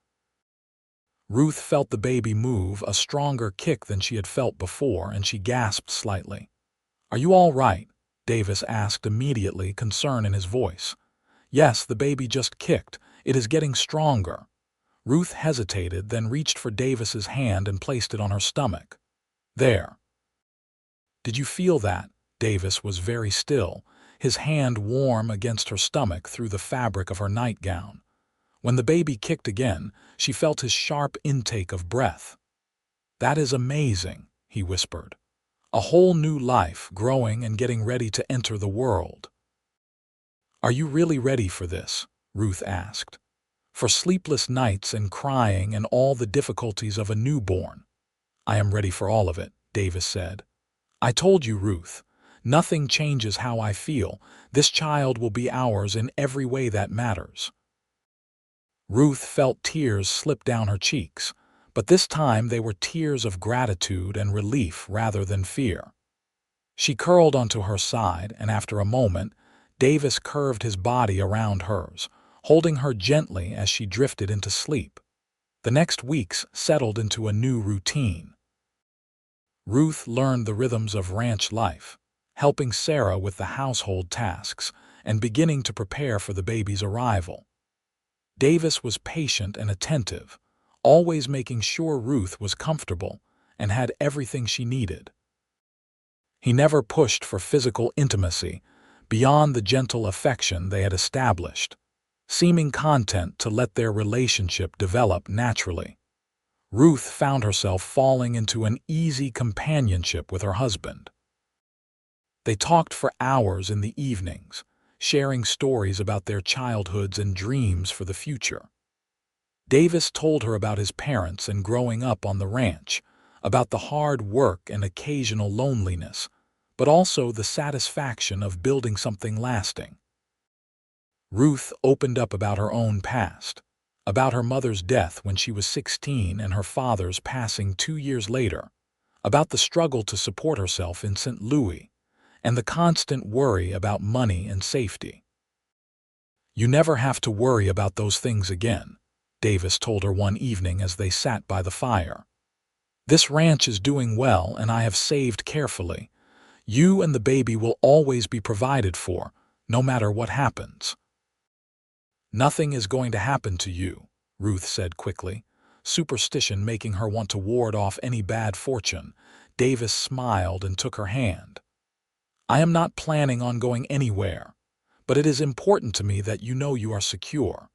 Ruth felt the baby move, a stronger kick than she had felt before, and she gasped slightly. "Are you all right?" Davis asked immediately, concern in his voice. "Yes, the baby just kicked. It is getting stronger." Ruth hesitated, then reached for Davis's hand and placed it on her stomach. "There. Did you feel that?" Davis was very still, his hand warm against her stomach through the fabric of her nightgown. When the baby kicked again, she felt his sharp intake of breath. "That is amazing," he whispered. "A whole new life, growing and getting ready to enter the world." "Are you really ready for this?" Ruth asked. "For sleepless nights and crying and all the difficulties of a newborn?" "I am ready for all of it," Davis said. "I told you, Ruth. Nothing changes how I feel. This child will be ours in every way that matters." Ruth felt tears slip down her cheeks, but this time they were tears of gratitude and relief rather than fear. She curled onto her side, and after a moment, Davis curved his body around hers, holding her gently as she drifted into sleep. The next weeks settled into a new routine. Ruth learned the rhythms of ranch life, helping Sarah with the household tasks and beginning to prepare for the baby's arrival. Davis was patient and attentive, always making sure Ruth was comfortable and had everything she needed. He never pushed for physical intimacy beyond the gentle affection they had established, seeming content to let their relationship develop naturally. Ruth found herself falling into an easy companionship with her husband. They talked for hours in the evenings, sharing stories about their childhoods and dreams for the future. Davis told her about his parents and growing up on the ranch, about the hard work and occasional loneliness, but also the satisfaction of building something lasting. Ruth opened up about her own past, about her mother's death when she was 16 and her father's passing 2 years later, about the struggle to support herself in St. Louis, and the constant worry about money and safety. "You never have to worry about those things again," Davis told her one evening as they sat by the fire. "This ranch is doing well and I have saved carefully. You and the baby will always be provided for, no matter what happens." "Nothing is going to happen to you," Ruth said quickly, superstition making her want to ward off any bad fortune. Davis smiled and took her hand. "I am not planning on going anywhere, but it is important to me that you know you are secure.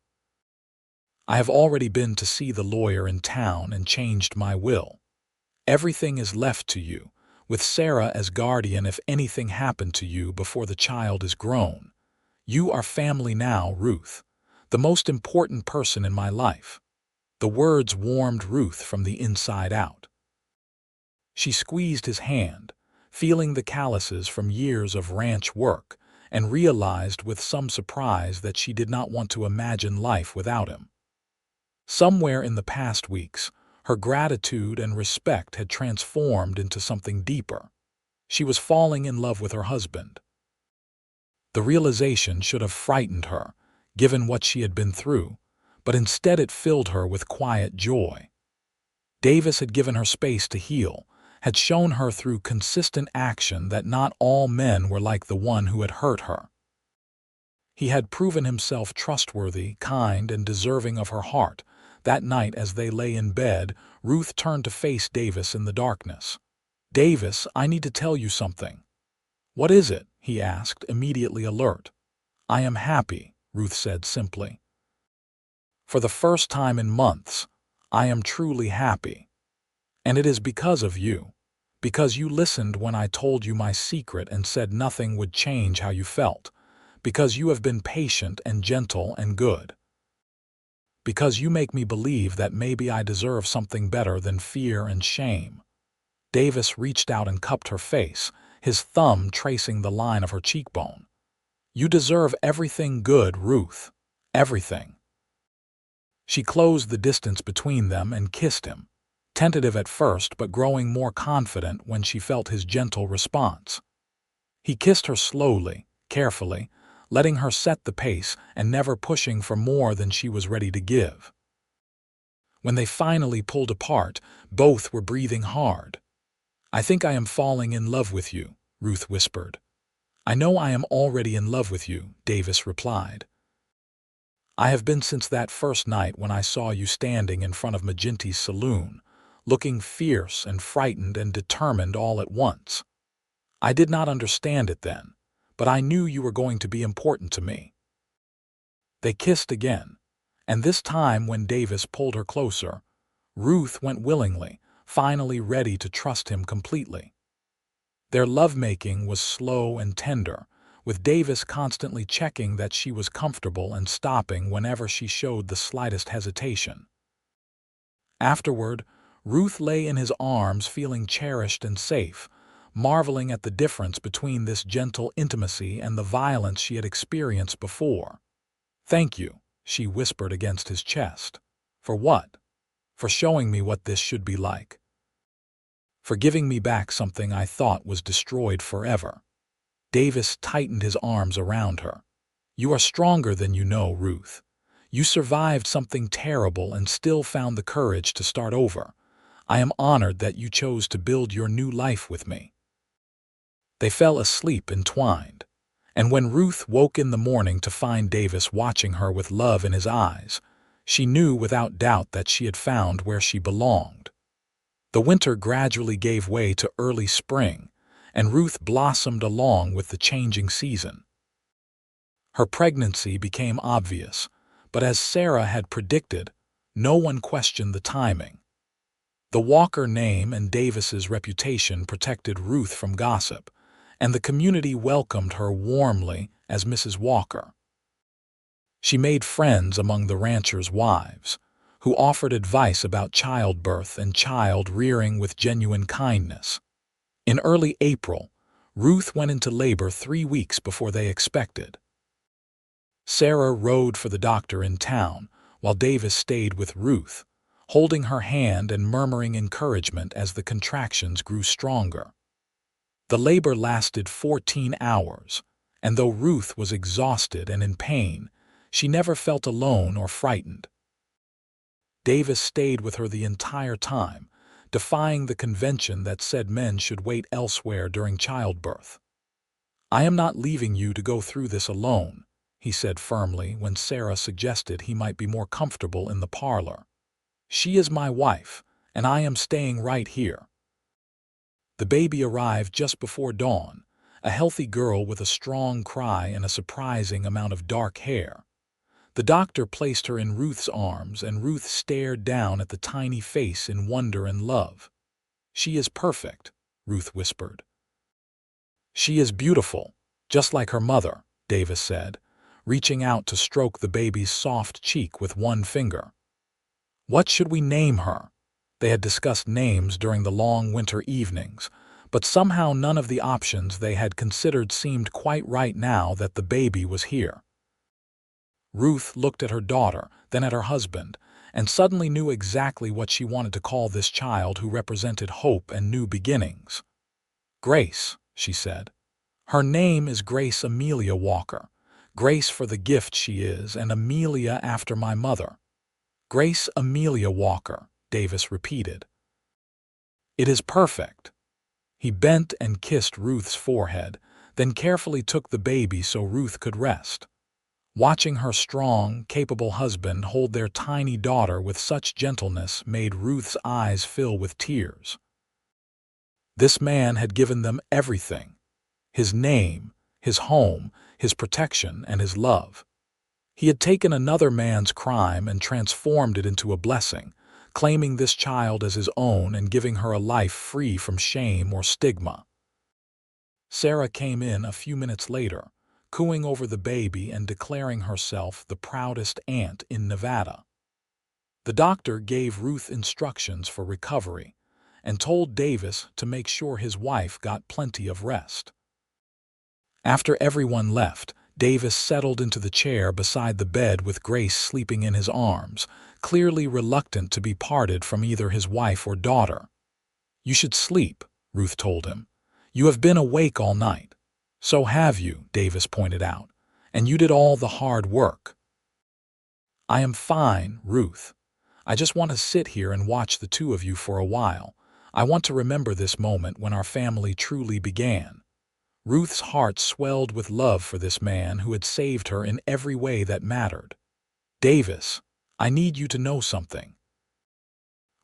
I have already been to see the lawyer in town and changed my will. Everything is left to you, with Sarah as guardian if anything happened to you before the child is grown. You are family now, Ruth, the most important person in my life." The words warmed Ruth from the inside out. She squeezed his hand, feeling the calluses from years of ranch work, and realized with some surprise that she did not want to imagine life without him. Somewhere in the past weeks, her gratitude and respect had transformed into something deeper. She was falling in love with her husband. The realization should have frightened her, given what she had been through, but instead it filled her with quiet joy. Davis had given her space to heal, had shown her through consistent action that not all men were like the one who had hurt her. He had proven himself trustworthy, kind, and deserving of her heart. That night, as they lay in bed, Ruth turned to face Davis in the darkness. "Davis, I need to tell you something." "What is it?" he asked, immediately alert. "I am happy," Ruth said simply. "For the first time in months, I am truly happy. And it is because of you. Because you listened when I told you my secret and said nothing would change how you felt. Because you have been patient and gentle and good. Because you make me believe that maybe I deserve something better than fear and shame." Davis reached out and cupped her face, his thumb tracing the line of her cheekbone. "You deserve everything good, Ruth. Everything." She closed the distance between them and kissed him, tentative at first but growing more confident when she felt his gentle response. He kissed her slowly, carefully, letting her set the pace and never pushing for more than she was ready to give. When they finally pulled apart, both were breathing hard. "I think I am falling in love with you," Ruth whispered. "I know I am already in love with you," Davis replied. "I have been since that first night when I saw you standing in front of Maginty's saloon, looking fierce and frightened and determined all at once. I did not understand it then, but I knew you were going to be important to me." They kissed again, and this time when Davis pulled her closer, Ruth went willingly, finally ready to trust him completely. Their lovemaking was slow and tender, with Davis constantly checking that she was comfortable and stopping whenever she showed the slightest hesitation. Afterward, Ruth lay in his arms feeling cherished and safe, marveling at the difference between this gentle intimacy and the violence she had experienced before. "Thank you," she whispered against his chest. "For what?" "For showing me what this should be like. For giving me back something I thought was destroyed forever." Davis tightened his arms around her. "You are stronger than you know, Ruth. You survived something terrible and still found the courage to start over. I am honored that you chose to build your new life with me." They fell asleep entwined, and when Ruth woke in the morning to find Davis watching her with love in his eyes, she knew without doubt that she had found where she belonged. The winter gradually gave way to early spring, and Ruth blossomed along with the changing season. Her pregnancy became obvious, but as Sarah had predicted, no one questioned the timing. The Walker name and Davis's reputation protected Ruth from gossip, and the community welcomed her warmly as Mrs. Walker. She made friends among the ranchers' wives, who offered advice about childbirth and child-rearing with genuine kindness. In early April, Ruth went into labor 3 weeks before they expected. Sarah rode for the doctor in town, while Davis stayed with Ruth, holding her hand and murmuring encouragement as the contractions grew stronger. The labor lasted 14 hours, and though Ruth was exhausted and in pain, she never felt alone or frightened. Davis stayed with her the entire time, defying the convention that said men should wait elsewhere during childbirth. "I am not leaving you to go through this alone," he said firmly when Sarah suggested he might be more comfortable in the parlor. "She is my wife, and I am staying right here." The baby arrived just before dawn, a healthy girl with a strong cry and a surprising amount of dark hair. The doctor placed her in Ruth's arms, and Ruth stared down at the tiny face in wonder and love. "She is perfect," Ruth whispered. "She is beautiful, just like her mother," Davis said, reaching out to stroke the baby's soft cheek with one finger. "What should we name her?" They had discussed names during the long winter evenings, but somehow none of the options they had considered seemed quite right now that the baby was here. Ruth looked at her daughter, then at her husband, and suddenly knew exactly what she wanted to call this child who represented hope and new beginnings. Grace, she said. Her name is Grace Amelia Walker. Grace for the gift she is, and Amelia after my mother. Grace Amelia Walker, Davis repeated. It is perfect. He bent and kissed Ruth's forehead, then carefully took the baby so Ruth could rest. Watching her strong, capable husband hold their tiny daughter with such gentleness made Ruth's eyes fill with tears. This man had given them everything: his name, his home, his protection, and his love. He had taken another man's crime and transformed it into a blessing, claiming this child as his own and giving her a life free from shame or stigma. Sarah came in a few minutes later, cooing over the baby and declaring herself the proudest aunt in Nevada. The doctor gave Ruth instructions for recovery and told Davis to make sure his wife got plenty of rest. After everyone left, Davis settled into the chair beside the bed with Grace sleeping in his arms, clearly reluctant to be parted from either his wife or daughter. "You should sleep," Ruth told him. "You have been awake all night." "So have you," Davis pointed out, "and you did all the hard work." "I am fine, Ruth. I just want to sit here and watch the two of you for a while. I want to remember this moment when our family truly began." Ruth's heart swelled with love for this man who had saved her in every way that mattered. "Davis, I need you to know something.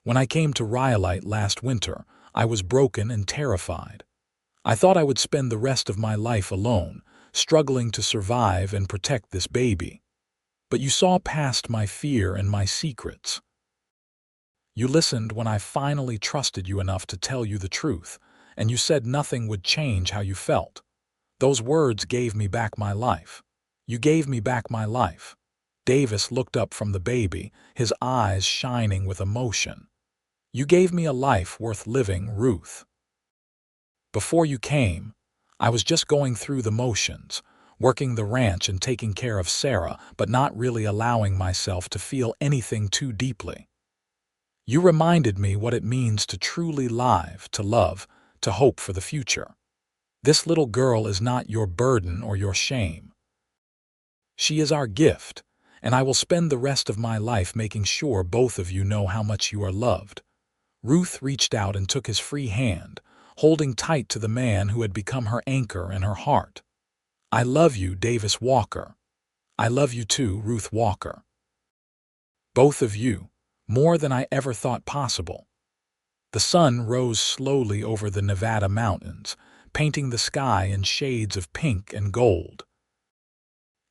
When I came to Rhyolite last winter, I was broken and terrified. I thought I would spend the rest of my life alone, struggling to survive and protect this baby. But you saw past my fear and my secrets. You listened when I finally trusted you enough to tell you the truth, and you said nothing would change how you felt. Those words gave me back my life. You gave me back my life." Davis looked up from the baby, his eyes shining with emotion. "You gave me a life worth living, Ruth. Before you came, I was just going through the motions, working the ranch and taking care of Sarah, but not really allowing myself to feel anything too deeply. You reminded me what it means to truly live, to love, to hope for the future. This little girl is not your burden or your shame. She is our gift, and I will spend the rest of my life making sure both of you know how much you are loved." Ruth reached out and took his free hand, holding tight to the man who had become her anchor and her heart. "I love you, Davis Walker. I love you too, Ruth Walker. Both of you, more than I ever thought possible." The sun rose slowly over the Nevada mountains, painting the sky in shades of pink and gold.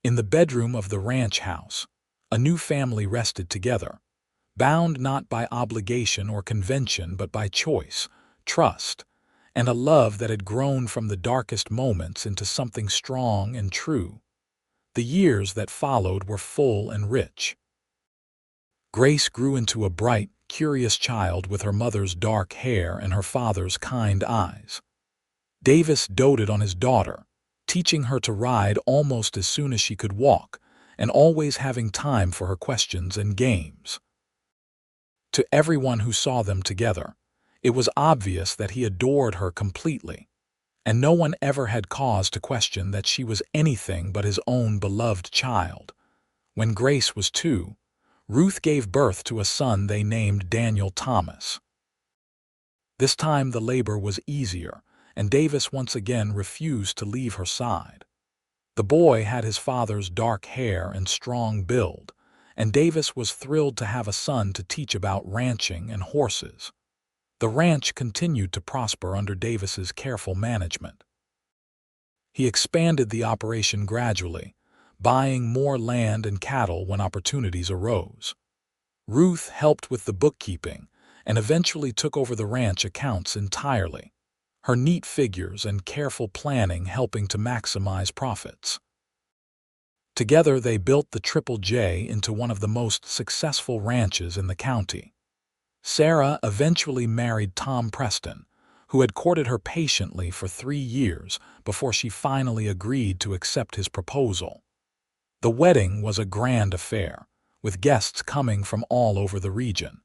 In the bedroom of the ranch house, a new family rested together, bound not by obligation or convention but by choice, trust, and a love that had grown from the darkest moments into something strong and true. The years that followed were full and rich. Grace grew into a bright, curious child with her mother's dark hair and her father's kind eyes. Davis doted on his daughter, teaching her to ride almost as soon as she could walk, and always having time for her questions and games. To everyone who saw them together, it was obvious that he adored her completely, and no one ever had cause to question that she was anything but his own beloved child. When Grace was 2, Ruth gave birth to a son they named Daniel Thomas. This time the labor was easier, and Davis once again refused to leave her side. The boy had his father's dark hair and strong build, and Davis was thrilled to have a son to teach about ranching and horses. The ranch continued to prosper under Davis's careful management. He expanded the operation gradually, buying more land and cattle when opportunities arose. Ruth helped with the bookkeeping and eventually took over the ranch accounts entirely, her neat figures and careful planning helping to maximize profits. Together they built the Triple J into one of the most successful ranches in the county. Sarah eventually married Tom Preston, who had courted her patiently for 3 years before she finally agreed to accept his proposal. The wedding was a grand affair, with guests coming from all over the region.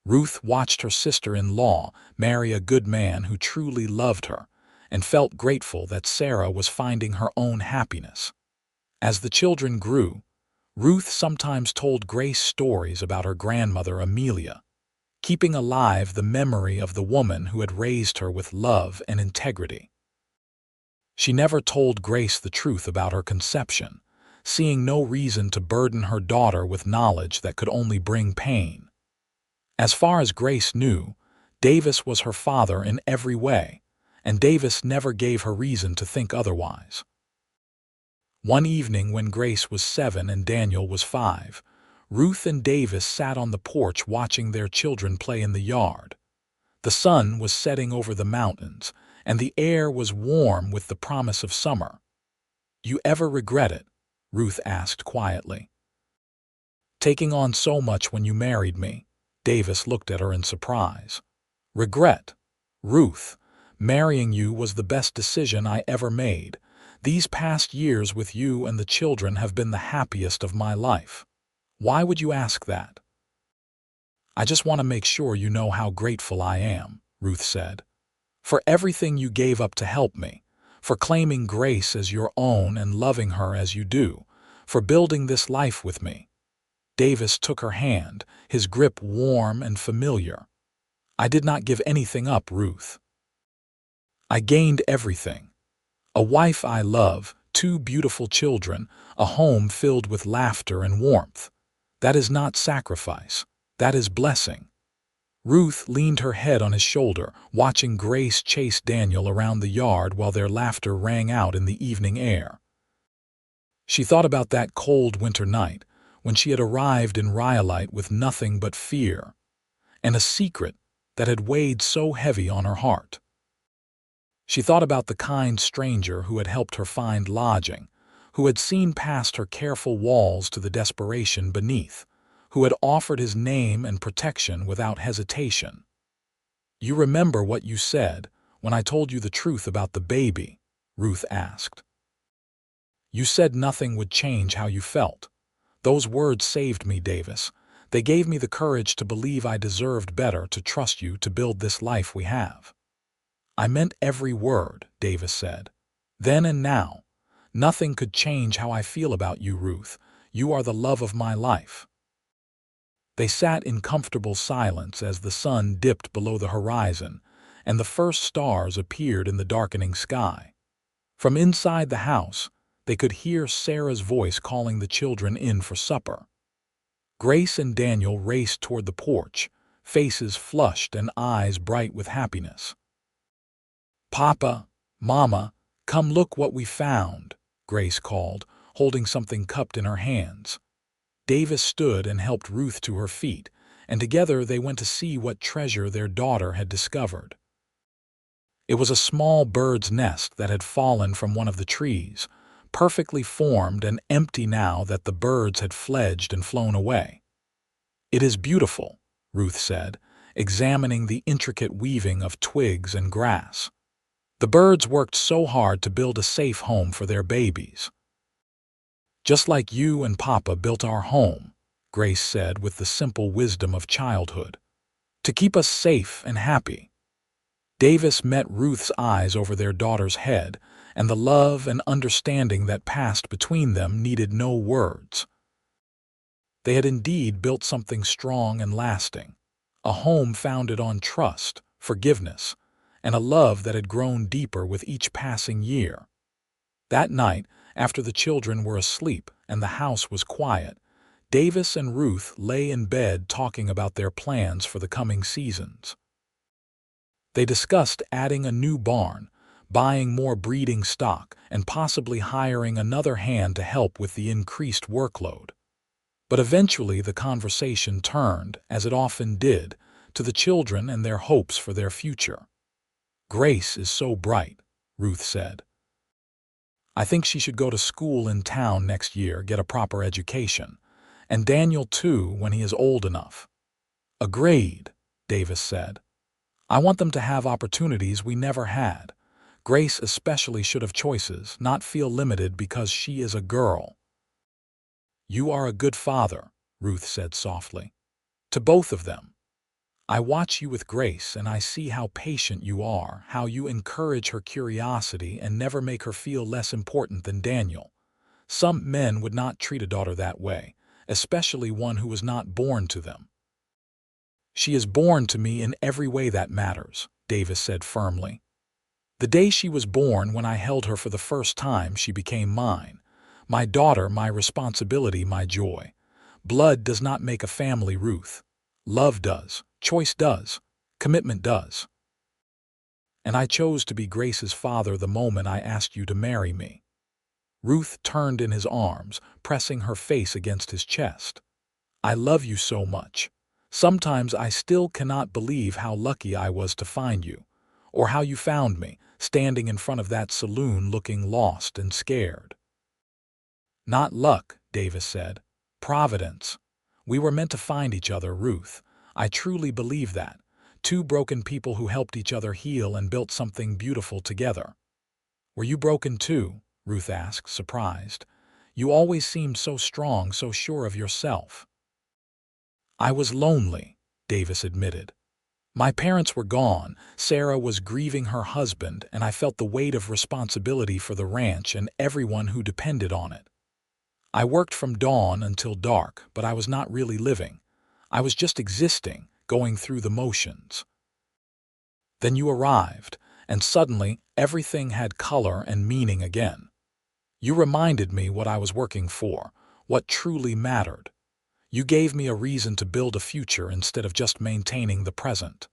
Ruth watched her sister-in-law marry a good man who truly loved her and felt grateful that Sarah was finding her own happiness. As the children grew, Ruth sometimes told Grace stories about her grandmother Amelia, keeping alive the memory of the woman who had raised her with love and integrity. She never told Grace the truth about her conception, seeing no reason to burden her daughter with knowledge that could only bring pain. As far as Grace knew, Davis was her father in every way, and Davis never gave her reason to think otherwise. One evening when Grace was 7 and Daniel was 5, Ruth and Davis sat on the porch watching their children play in the yard. The sun was setting over the mountains, and the air was warm with the promise of summer. "You ever regret it?" Ruth asked quietly. "Taking on so much when you married me." Davis looked at her in surprise. "Regret? Ruth, marrying you was the best decision I ever made. These past years with you and the children have been the happiest of my life." "Why would you ask that?" "I just want to make sure you know how grateful I am," Ruth said. "For everything you gave up to help me, for claiming Grace as your own and loving her as you do, for building this life with me." Davis took her hand, his grip warm and familiar. "I did not give anything up, Ruth. I gained everything. A wife I love, 2 beautiful children, a home filled with laughter and warmth. That is not sacrifice. That is blessing." Ruth leaned her head on his shoulder, watching Grace chase Daniel around the yard while their laughter rang out in the evening air. She thought about that cold winter night when she had arrived in Rhyolite with nothing but fear and a secret that had weighed so heavy on her heart. She thought about the kind stranger who had helped her find lodging, who had seen past her careful walls to the desperation beneath, who had offered his name and protection without hesitation. "You remember what you said when I told you the truth about the baby?" Ruth asked. "You said nothing would change how you felt. Those words saved me, Davis. They gave me the courage to believe I deserved better, to trust you to build this life we have." "I meant every word," Davis said. "Then and now. Nothing could change how I feel about you, Ruth. You are the love of my life." They sat in comfortable silence as the sun dipped below the horizon and the first stars appeared in the darkening sky. From inside the house, they could hear Sarah's voice calling the children in for supper. Grace and Daniel raced toward the porch, faces flushed and eyes bright with happiness. "Papa, Mama, come look what we found," Grace called, holding something cupped in her hands. Davis stood and helped Ruth to her feet, and together they went to see what treasure their daughter had discovered. It was a small bird's nest that had fallen from one of the trees, perfectly formed and empty now that the birds had fledged and flown away. "It is beautiful," Ruth said, examining the intricate weaving of twigs and grass. "The birds worked so hard to build a safe home for their babies." "Just like you and Papa built our home," Grace said with the simple wisdom of childhood. "To keep us safe and happy." Davis met Ruth's eyes over their daughter's head, and the love and understanding that passed between them needed no words. They had indeed built something strong and lasting, a home founded on trust, forgiveness, and a love that had grown deeper with each passing year. That night, after the children were asleep and the house was quiet, Davis and Ruth lay in bed talking about their plans for the coming seasons. They discussed adding a new barn, buying more breeding stock, and possibly hiring another hand to help with the increased workload. But eventually the conversation turned, as it often did, to the children and their hopes for their future. "Grace is so bright," Ruth said. "I think she should go to school in town next year, get a proper education. And Daniel too, when he is old enough." Agreed, Davis said. I want them to have opportunities we never had. Grace especially should have choices, not feel limited because she is a girl. You are a good father, Ruth said softly. To both of them. I watch you with Grace and I see how patient you are, how you encourage her curiosity and never make her feel less important than Daniel. Some men would not treat a daughter that way, especially one who was not born to them. She is born to me in every way that matters, Davis said firmly. The day she was born, when I held her for the first time, she became mine. My daughter, my responsibility, my joy. Blood does not make a family, Ruth. Love does, choice does, commitment does. And I chose to be Grace's father the moment I asked you to marry me. Ruth turned in his arms, pressing her face against his chest. I love you so much. Sometimes I still cannot believe how lucky I was to find you, or how you found me, standing in front of that saloon looking lost and scared. Not luck, Davis said. Providence. We were meant to find each other, Ruth. I truly believe that. Two broken people who helped each other heal and built something beautiful together. Were you broken too? Ruth asked, surprised. You always seemed so strong, so sure of yourself. I was lonely, Davis admitted. My parents were gone, Sarah was grieving her husband, and I felt the weight of responsibility for the ranch and everyone who depended on it. I worked from dawn until dark, but I was not really living. I was just existing, going through the motions. Then you arrived, and suddenly everything had color and meaning again. You reminded me what I was working for, what truly mattered. You gave me a reason to build a future instead of just maintaining the present.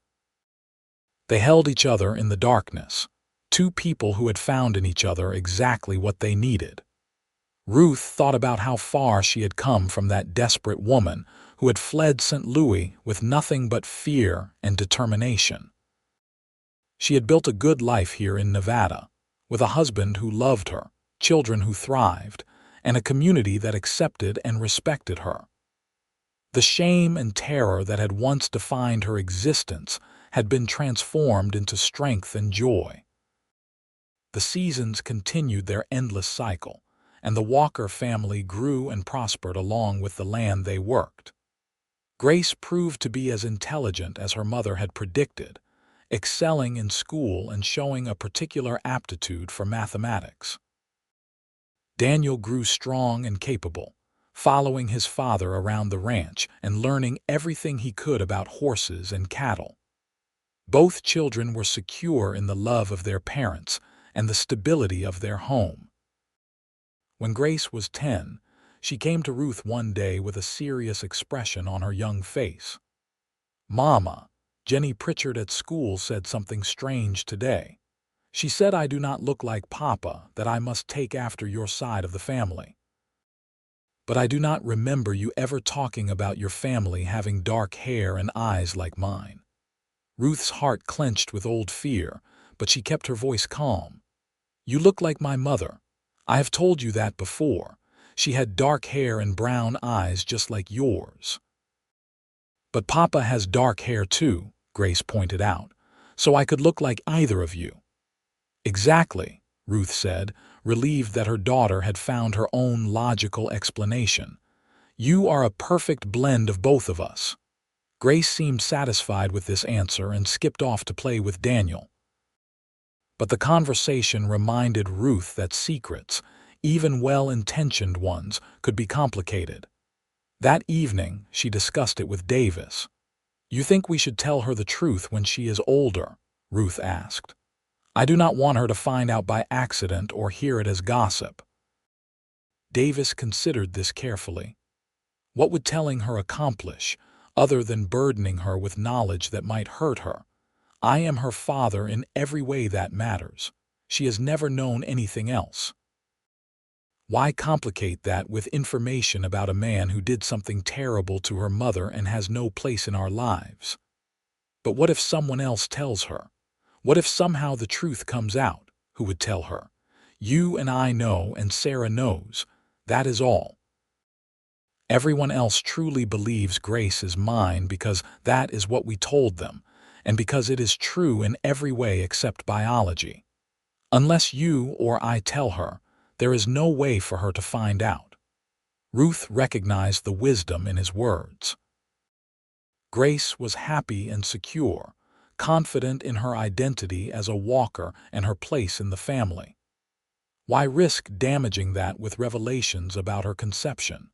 They held each other in the darkness, two people who had found in each other exactly what they needed. Ruth thought about how far she had come from that desperate woman who had fled St. Louis with nothing but fear and determination. She had built a good life here in Nevada, with a husband who loved her, children who thrived, and a community that accepted and respected her. The shame and terror that had once defined her existence had been transformed into strength and joy. The seasons continued their endless cycle, and the Walker family grew and prospered along with the land they worked. Grace proved to be as intelligent as her mother had predicted, excelling in school and showing a particular aptitude for mathematics. Daniel grew strong and capable, following his father around the ranch and learning everything he could about horses and cattle. Both children were secure in the love of their parents and the stability of their home. When Grace was 10, she came to Ruth one day with a serious expression on her young face. "Mama, Jenny Pritchard at school said something strange today. She said I do not look like Papa, that I must take after your side of the family. But I do not remember you ever talking about your family having dark hair and eyes like mine." Ruth's heart clenched with old fear, but she kept her voice calm. "You look like my mother. I have told you that before. She had dark hair and brown eyes just like yours." "But Papa has dark hair too," Grace pointed out, "so I could look like either of you." "Exactly," Ruth said, relieved that her daughter had found her own logical explanation. "You are a perfect blend of both of us." Grace seemed satisfied with this answer and skipped off to play with Daniel. But the conversation reminded Ruth that secrets, even well-intentioned ones, could be complicated. That evening, she discussed it with Davis. "You think we should tell her the truth when she is older?" Ruth asked. "I do not want her to find out by accident or hear it as gossip." Davis considered this carefully. What would telling her accomplish, other than burdening her with knowledge that might hurt her? I am her father in every way that matters. She has never known anything else. Why complicate that with information about a man who did something terrible to her mother and has no place in our lives? But what if someone else tells her? What if somehow the truth comes out? Who would tell her? You and I know, and Sarah knows. That is all. Everyone else truly believes Grace is mine because that is what we told them, and because it is true in every way except biology. Unless you or I tell her, there is no way for her to find out." Ruth recognized the wisdom in his words. Grace was happy and secure, confident in her identity as a Walker and her place in the family. Why risk damaging that with revelations about her conception?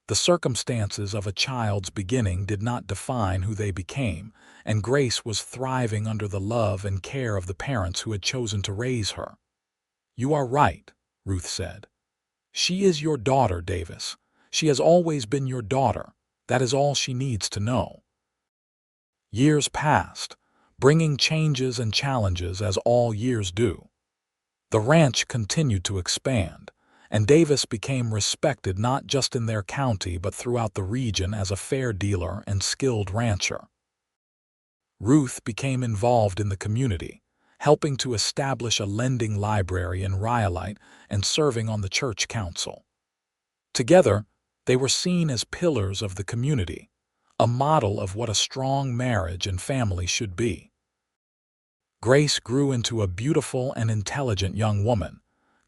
The circumstances of a child's beginning did not define who they became, and Grace was thriving under the love and care of the parents who had chosen to raise her. "You are right," Ruth said. "She is your daughter, Davis. She has always been your daughter. That is all she needs to know." Years passed, bringing changes and challenges as all years do. The ranch continued to expand, and Davis became respected not just in their county but throughout the region as a fair dealer and skilled rancher. Ruth became involved in the community, helping to establish a lending library in Rhyolite and serving on the church council. Together, they were seen as pillars of the community, a model of what a strong marriage and family should be. Grace grew into a beautiful and intelligent young woman,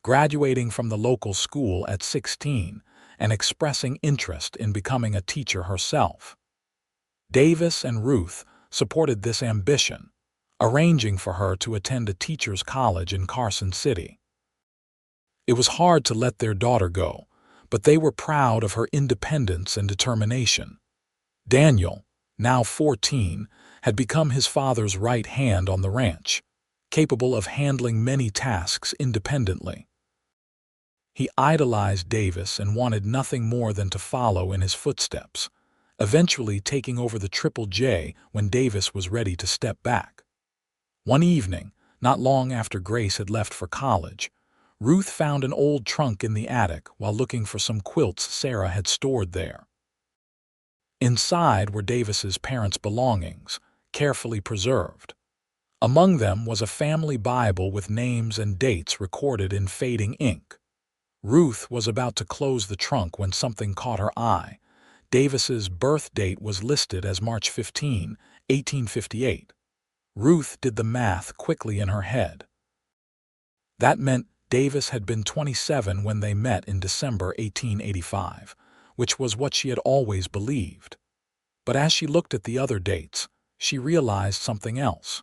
graduating from the local school at 16 and expressing interest in becoming a teacher herself. Davis and Ruth supported this ambition, arranging for her to attend a teacher's college in Carson City. It was hard to let their daughter go, but they were proud of her independence and determination. Daniel, now 14, had become his father's right hand on the ranch, capable of handling many tasks independently. He idolized Davis and wanted nothing more than to follow in his footsteps, eventually taking over the Triple J when Davis was ready to step back. One evening, not long after Grace had left for college, Ruth found an old trunk in the attic while looking for some quilts Sarah had stored there. Inside were Davis's parents' belongings, carefully preserved. Among them was a family Bible with names and dates recorded in fading ink. Ruth was about to close the trunk when something caught her eye. Davis's birth date was listed as March 15, 1858. Ruth did the math quickly in her head. That meant Davis had been 27 when they met in December 1885, which was what she had always believed. But as she looked at the other dates, she realized something else.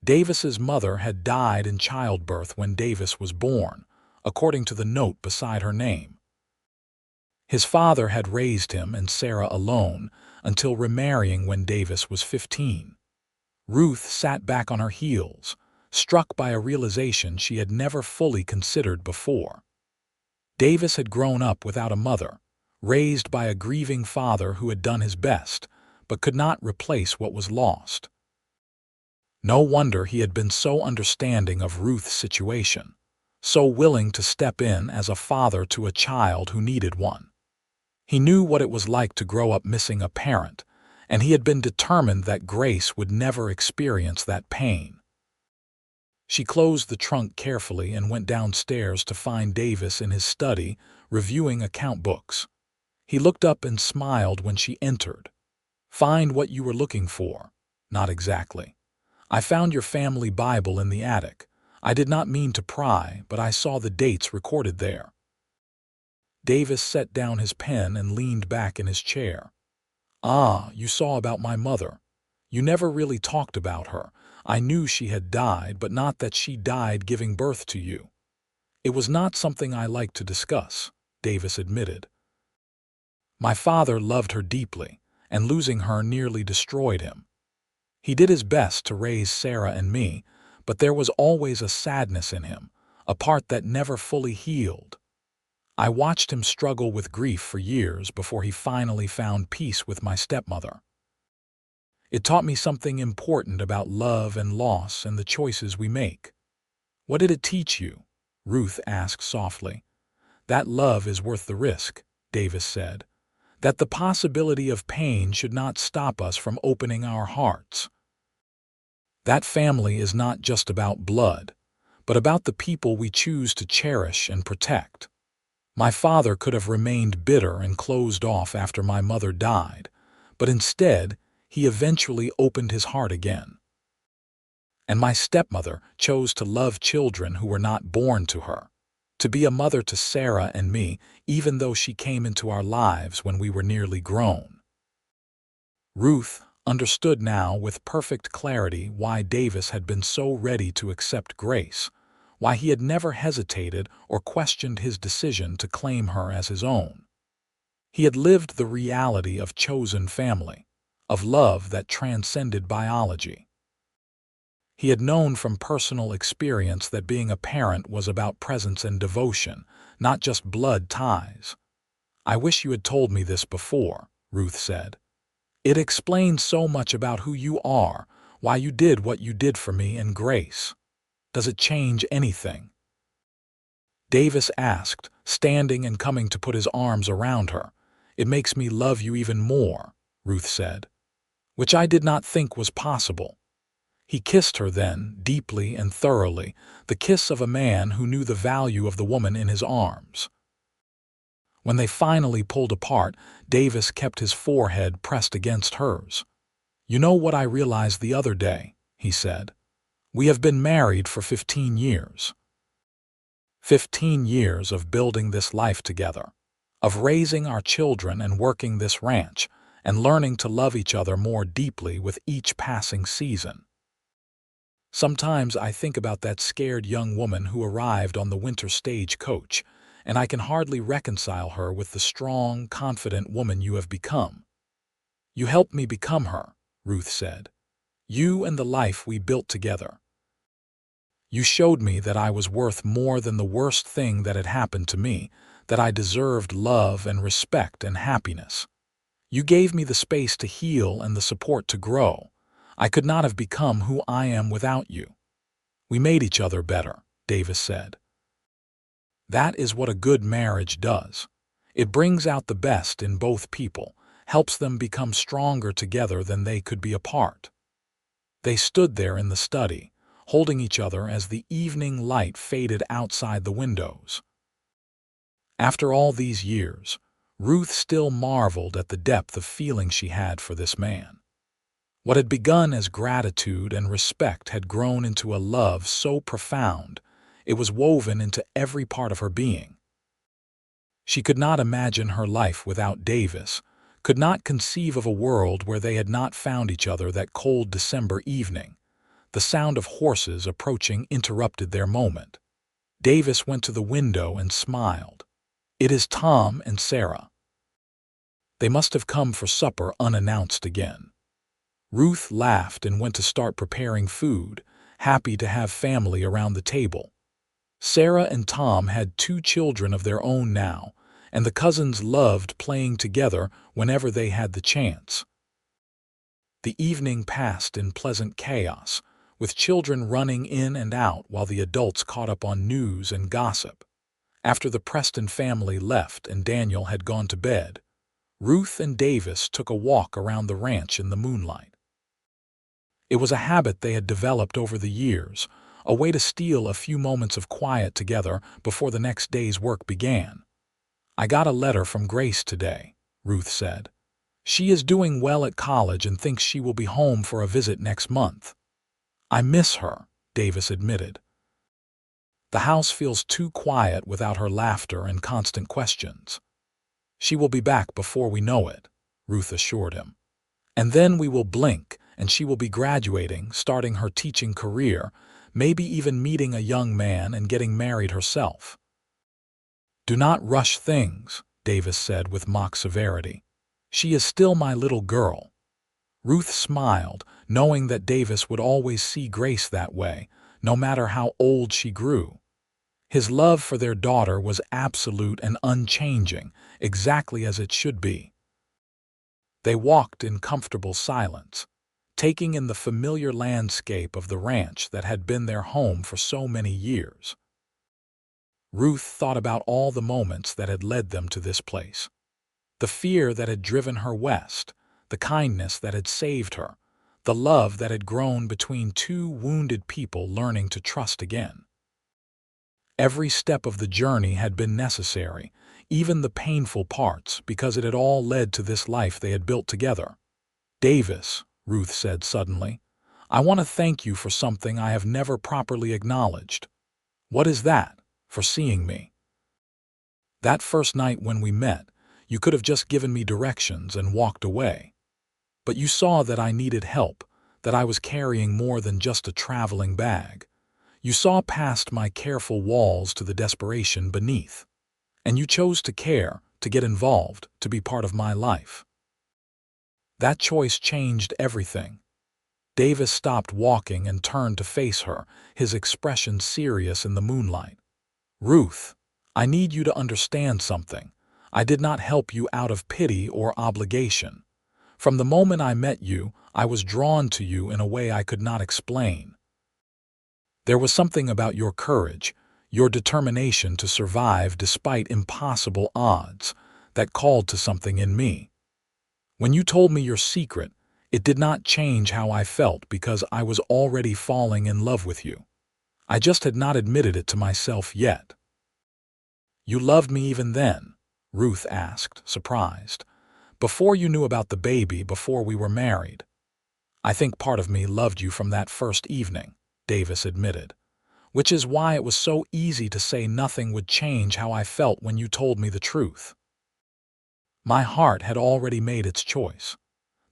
Davis's mother had died in childbirth when Davis was born, according to the note beside her name. His father had raised him and Sarah alone until remarrying when Davis was 15. Ruth sat back on her heels, struck by a realization she had never fully considered before. Davis had grown up without a mother, raised by a grieving father who had done his best, but could not replace what was lost. No wonder he had been so understanding of Ruth's situation, so willing to step in as a father to a child who needed one. He knew what it was like to grow up missing a parent, and he had been determined that Grace would never experience that pain. She closed the trunk carefully and went downstairs to find Davis in his study, reviewing account books. He looked up and smiled when she entered. "Find what you were looking for." "Not exactly. I found your family Bible in the attic. I did not mean to pry, but I saw the dates recorded there." Davis set down his pen and leaned back in his chair. "Ah, you saw about my mother. You never really talked about her. I knew she had died, but not that she died giving birth to you." "It was not something I liked to discuss," Davis admitted. "My father loved her deeply, and losing her nearly destroyed him. He did his best to raise Sarah and me, but there was always a sadness in him, a part that never fully healed. I watched him struggle with grief for years before he finally found peace with my stepmother. It taught me something important about love and loss and the choices we make." "What did it teach you?" Ruth asked softly. "That love is worth the risk," Davis said. "That the possibility of pain should not stop us from opening our hearts. That family is not just about blood, but about the people we choose to cherish and protect." My father could have remained bitter and closed off after my mother died, but instead, he eventually opened his heart again. And my stepmother chose to love children who were not born to her, to be a mother to Sarah and me, even though she came into our lives when we were nearly grown. Ruth understood now with perfect clarity why Davis had been so ready to accept Grace, why he had never hesitated or questioned his decision to claim her as his own. He had lived the reality of chosen family, of love that transcended biology. He had known from personal experience that being a parent was about presence and devotion, not just blood ties. "I wish you had told me this before," Ruth said. "It explains so much about who you are, why you did what you did for me and Grace. Does it change anything?" Davis asked, standing and coming to put his arms around her. "It makes me love you even more," Ruth said, "which I did not think was possible." He kissed her then, deeply and thoroughly, the kiss of a man who knew the value of the woman in his arms. When they finally pulled apart, Davis kept his forehead pressed against hers. "You know what I realized the other day," he said. "We have been married for 15 years. 15 years of building this life together, of raising our children and working this ranch, and learning to love each other more deeply with each passing season. Sometimes I think about that scared young woman who arrived on the winter stagecoach, and I can hardly reconcile her with the strong, confident woman you have become." "You helped me become her," Ruth said. "You and the life we built together. You showed me that I was worth more than the worst thing that had happened to me, that I deserved love and respect and happiness. You gave me the space to heal and the support to grow. I could not have become who I am without you." "We made each other better," Davis said. "That is what a good marriage does. It brings out the best in both people, helps them become stronger together than they could be apart." They stood there in the study, holding each other as the evening light faded outside the windows. After all these years, Ruth still marveled at the depth of feeling she had for this man. What had begun as gratitude and respect had grown into a love so profound it was woven into every part of her being. She could not imagine her life without Davis, could not conceive of a world where they had not found each other that cold December evening. The sound of horses approaching interrupted their moment. Davis went to the window and smiled. "It is Tom and Sarah. They must have come for supper unannounced again." Ruth laughed and went to start preparing food, happy to have family around the table. Sarah and Tom had 2 children of their own now, and the cousins loved playing together whenever they had the chance. The evening passed in pleasant chaos, with children running in and out while the adults caught up on news and gossip. After the Preston family left and Daniel had gone to bed, Ruth and Davis took a walk around the ranch in the moonlight. It was a habit they had developed over the years, a way to steal a few moments of quiet together before the next day's work began. "I got a letter from Grace today," Ruth said. "She is doing well at college and thinks she will be home for a visit next month." "I miss her," Davis admitted. "The house feels too quiet without her laughter and constant questions." "She will be back before we know it," Ruth assured him. "And then we will blink, and she will be graduating, starting her teaching career, maybe even meeting a young man and getting married herself." "Do not rush things," Davis said with mock severity. "She is still my little girl." Ruth smiled, knowing that Davis would always see Grace that way, no matter how old she grew. His love for their daughter was absolute and unchanging, exactly as it should be. They walked in comfortable silence, taking in the familiar landscape of the ranch that had been their home for so many years. Ruth thought about all the moments that had led them to this place. The fear that had driven her west, the kindness that had saved her, the love that had grown between 2 wounded people learning to trust again. Every step of the journey had been necessary, even the painful parts, because it had all led to this life they had built together. "Davis," Ruth said suddenly, "I want to thank you for something I have never properly acknowledged." "What is that?" "For seeing me. That first night when we met, you could have just given me directions and walked away. But you saw that I needed help, that I was carrying more than just a traveling bag. You saw past my careful walls to the desperation beneath. And you chose to care, to get involved, to be part of my life. That choice changed everything." Davis stopped walking and turned to face her, his expression serious in the moonlight. "Ruth, I need you to understand something. I did not help you out of pity or obligation. From the moment I met you, I was drawn to you in a way I could not explain. There was something about your courage, your determination to survive despite impossible odds, that called to something in me. When you told me your secret, it did not change how I felt because I was already falling in love with you. I just had not admitted it to myself yet." "You loved me even then?" Ruth asked, surprised. "Before you knew about the baby, before we were married?" "I think part of me loved you from that first evening," Davis admitted. "Which is why it was so easy to say nothing would change how I felt when you told me the truth. My heart had already made its choice.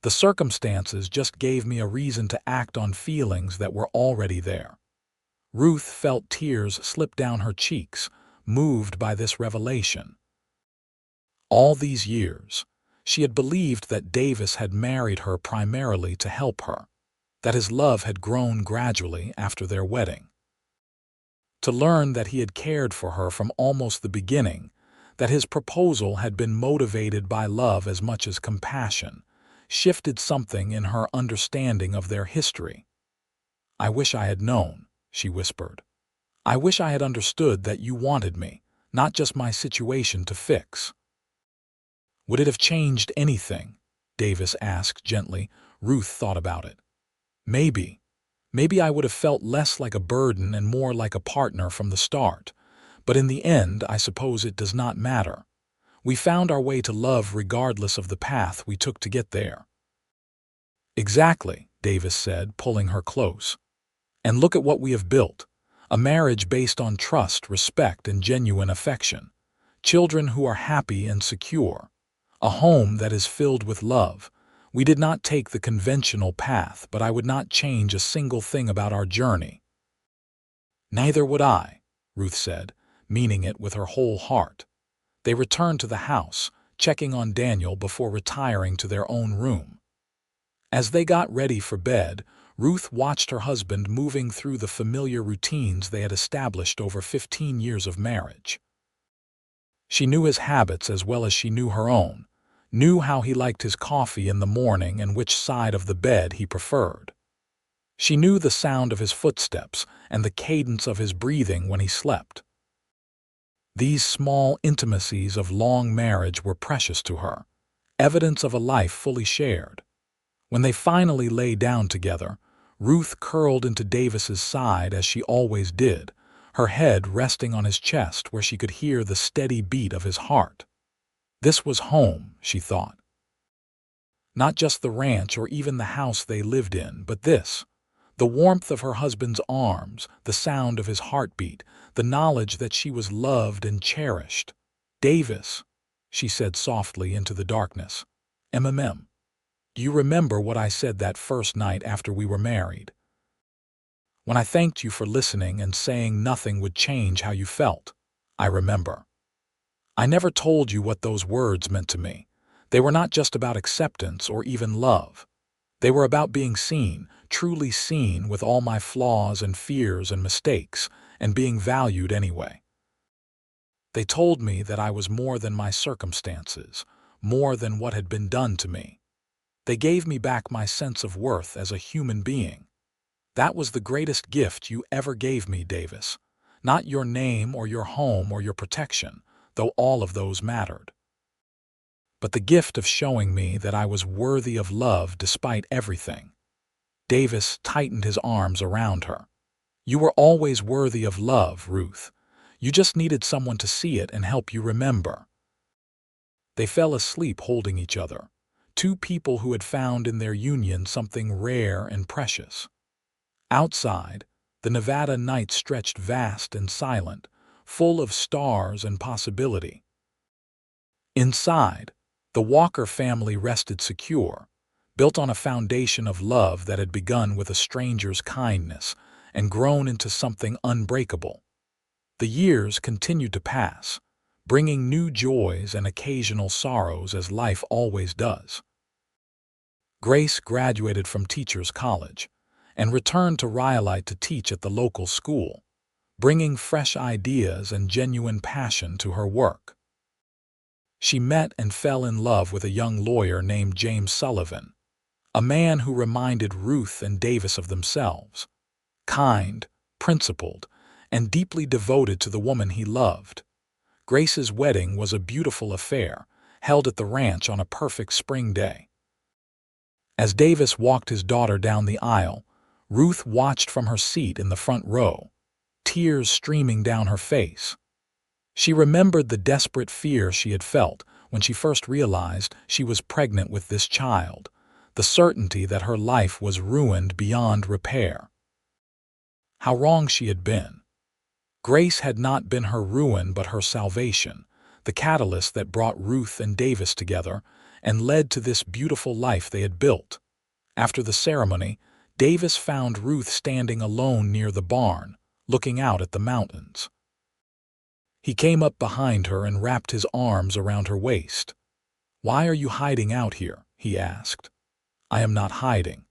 The circumstances just gave me a reason to act on feelings that were already there." Ruth felt tears slip down her cheeks, moved by this revelation. All these years, she had believed that Davis had married her primarily to help her, that his love had grown gradually after their wedding. To learn that he had cared for her from almost the beginning, that his proposal had been motivated by love as much as compassion, shifted something in her understanding of their history. "I wish I had known," she whispered. "I wish I had understood that you wanted me, not just my situation to fix." "Would it have changed anything?" Davis asked gently. Ruth thought about it. "Maybe. Maybe I would have felt less like a burden and more like a partner from the start. But in the end, I suppose it does not matter. We found our way to love regardless of the path we took to get there." "Exactly," Davis said, pulling her close. "And look at what we have built. A marriage based on trust, respect, and genuine affection. Children who are happy and secure. A home that is filled with love. We did not take the conventional path, but I would not change a single thing about our journey." "Neither would I," Ruth said, meaning it with her whole heart. They returned to the house, checking on Daniel before retiring to their own room. As they got ready for bed, Ruth watched her husband moving through the familiar routines they had established over 15 years of marriage. She knew his habits as well as she knew her own, knew how he liked his coffee in the morning and which side of the bed he preferred. She knew the sound of his footsteps and the cadence of his breathing when he slept. These small intimacies of long marriage were precious to her, evidence of a life fully shared. When they finally lay down together, Ruth curled into Davis's side as she always did, her head resting on his chest where she could hear the steady beat of his heart. This was home, she thought. Not just the ranch or even the house they lived in, but this. The warmth of her husband's arms, the sound of his heartbeat, the knowledge that she was loved and cherished. "Davis," she said softly into the darkness. "MMM. Do you remember what I said that first night after we were married? When I thanked you for listening and saying nothing would change how you felt? I remember. I never told you what those words meant to me. They were not just about acceptance or even love. They were about being seen, truly seen with all my flaws and fears and mistakes, and being valued anyway. They told me that I was more than my circumstances, more than what had been done to me. They gave me back my sense of worth as a human being. That was the greatest gift you ever gave me, Davis. Not your name or your home or your protection, though all of those mattered. But the gift of showing me that I was worthy of love despite everything." Davis tightened his arms around her. "You were always worthy of love, Ruth. You just needed someone to see it and help you remember. They fell asleep holding each other, two people who had found in their union something rare and precious. Outside, the Nevada night stretched vast and silent, full of stars and possibility. Inside, the Walker family rested secure, built on a foundation of love that had begun with a stranger's kindness and grown into something unbreakable. The years continued to pass, bringing new joys and occasional sorrows as life always does. Grace graduated from Teachers College and returned to Rhyolite to teach at the local school, bringing fresh ideas and genuine passion to her work. She met and fell in love with a young lawyer named James Sullivan, a man who reminded Ruth and Davis of themselves, kind, principled, and deeply devoted to the woman he loved. Grace's wedding was a beautiful affair, held at the ranch on a perfect spring day. As Davis walked his daughter down the aisle, Ruth watched from her seat in the front row, tears streaming down her face. She remembered the desperate fear she had felt when she first realized she was pregnant with this child, the certainty that her life was ruined beyond repair. How wrong she had been. Grace had not been her ruin but her salvation, the catalyst that brought Ruth and Davis together and led to this beautiful life they had built. After the ceremony, Davis found Ruth standing alone near the barn, looking out at the mountains. He came up behind her and wrapped his arms around her waist. "Why are you hiding out here?" he asked. "I am not hiding.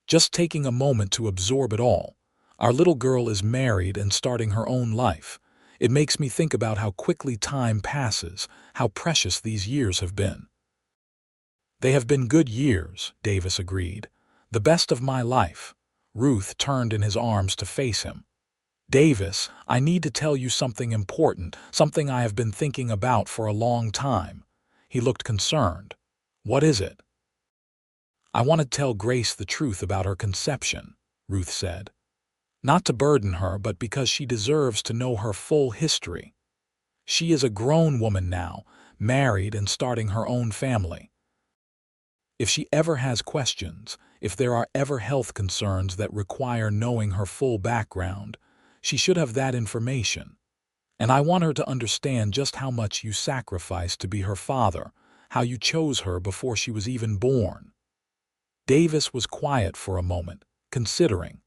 Just taking a moment to absorb it all. Our little girl is married and starting her own life. It makes me think about how quickly time passes, how precious these years have been." "They have been good years," Davis agreed. "The best of my life." Ruth turned in his arms to face him. "Davis, I need to tell you something important, something I have been thinking about for a long time." He looked concerned. "What is it?" "I want to tell Grace the truth about her conception," Ruth said. "Not to burden her, but because she deserves to know her full history. She is a grown woman now, married and starting her own family. If she ever has questions, if there are ever health concerns that require knowing her full background, she should have that information. And I want her to understand just how much you sacrificed to be her father, how you chose her before she was even born." Davis was quiet for a moment, considering.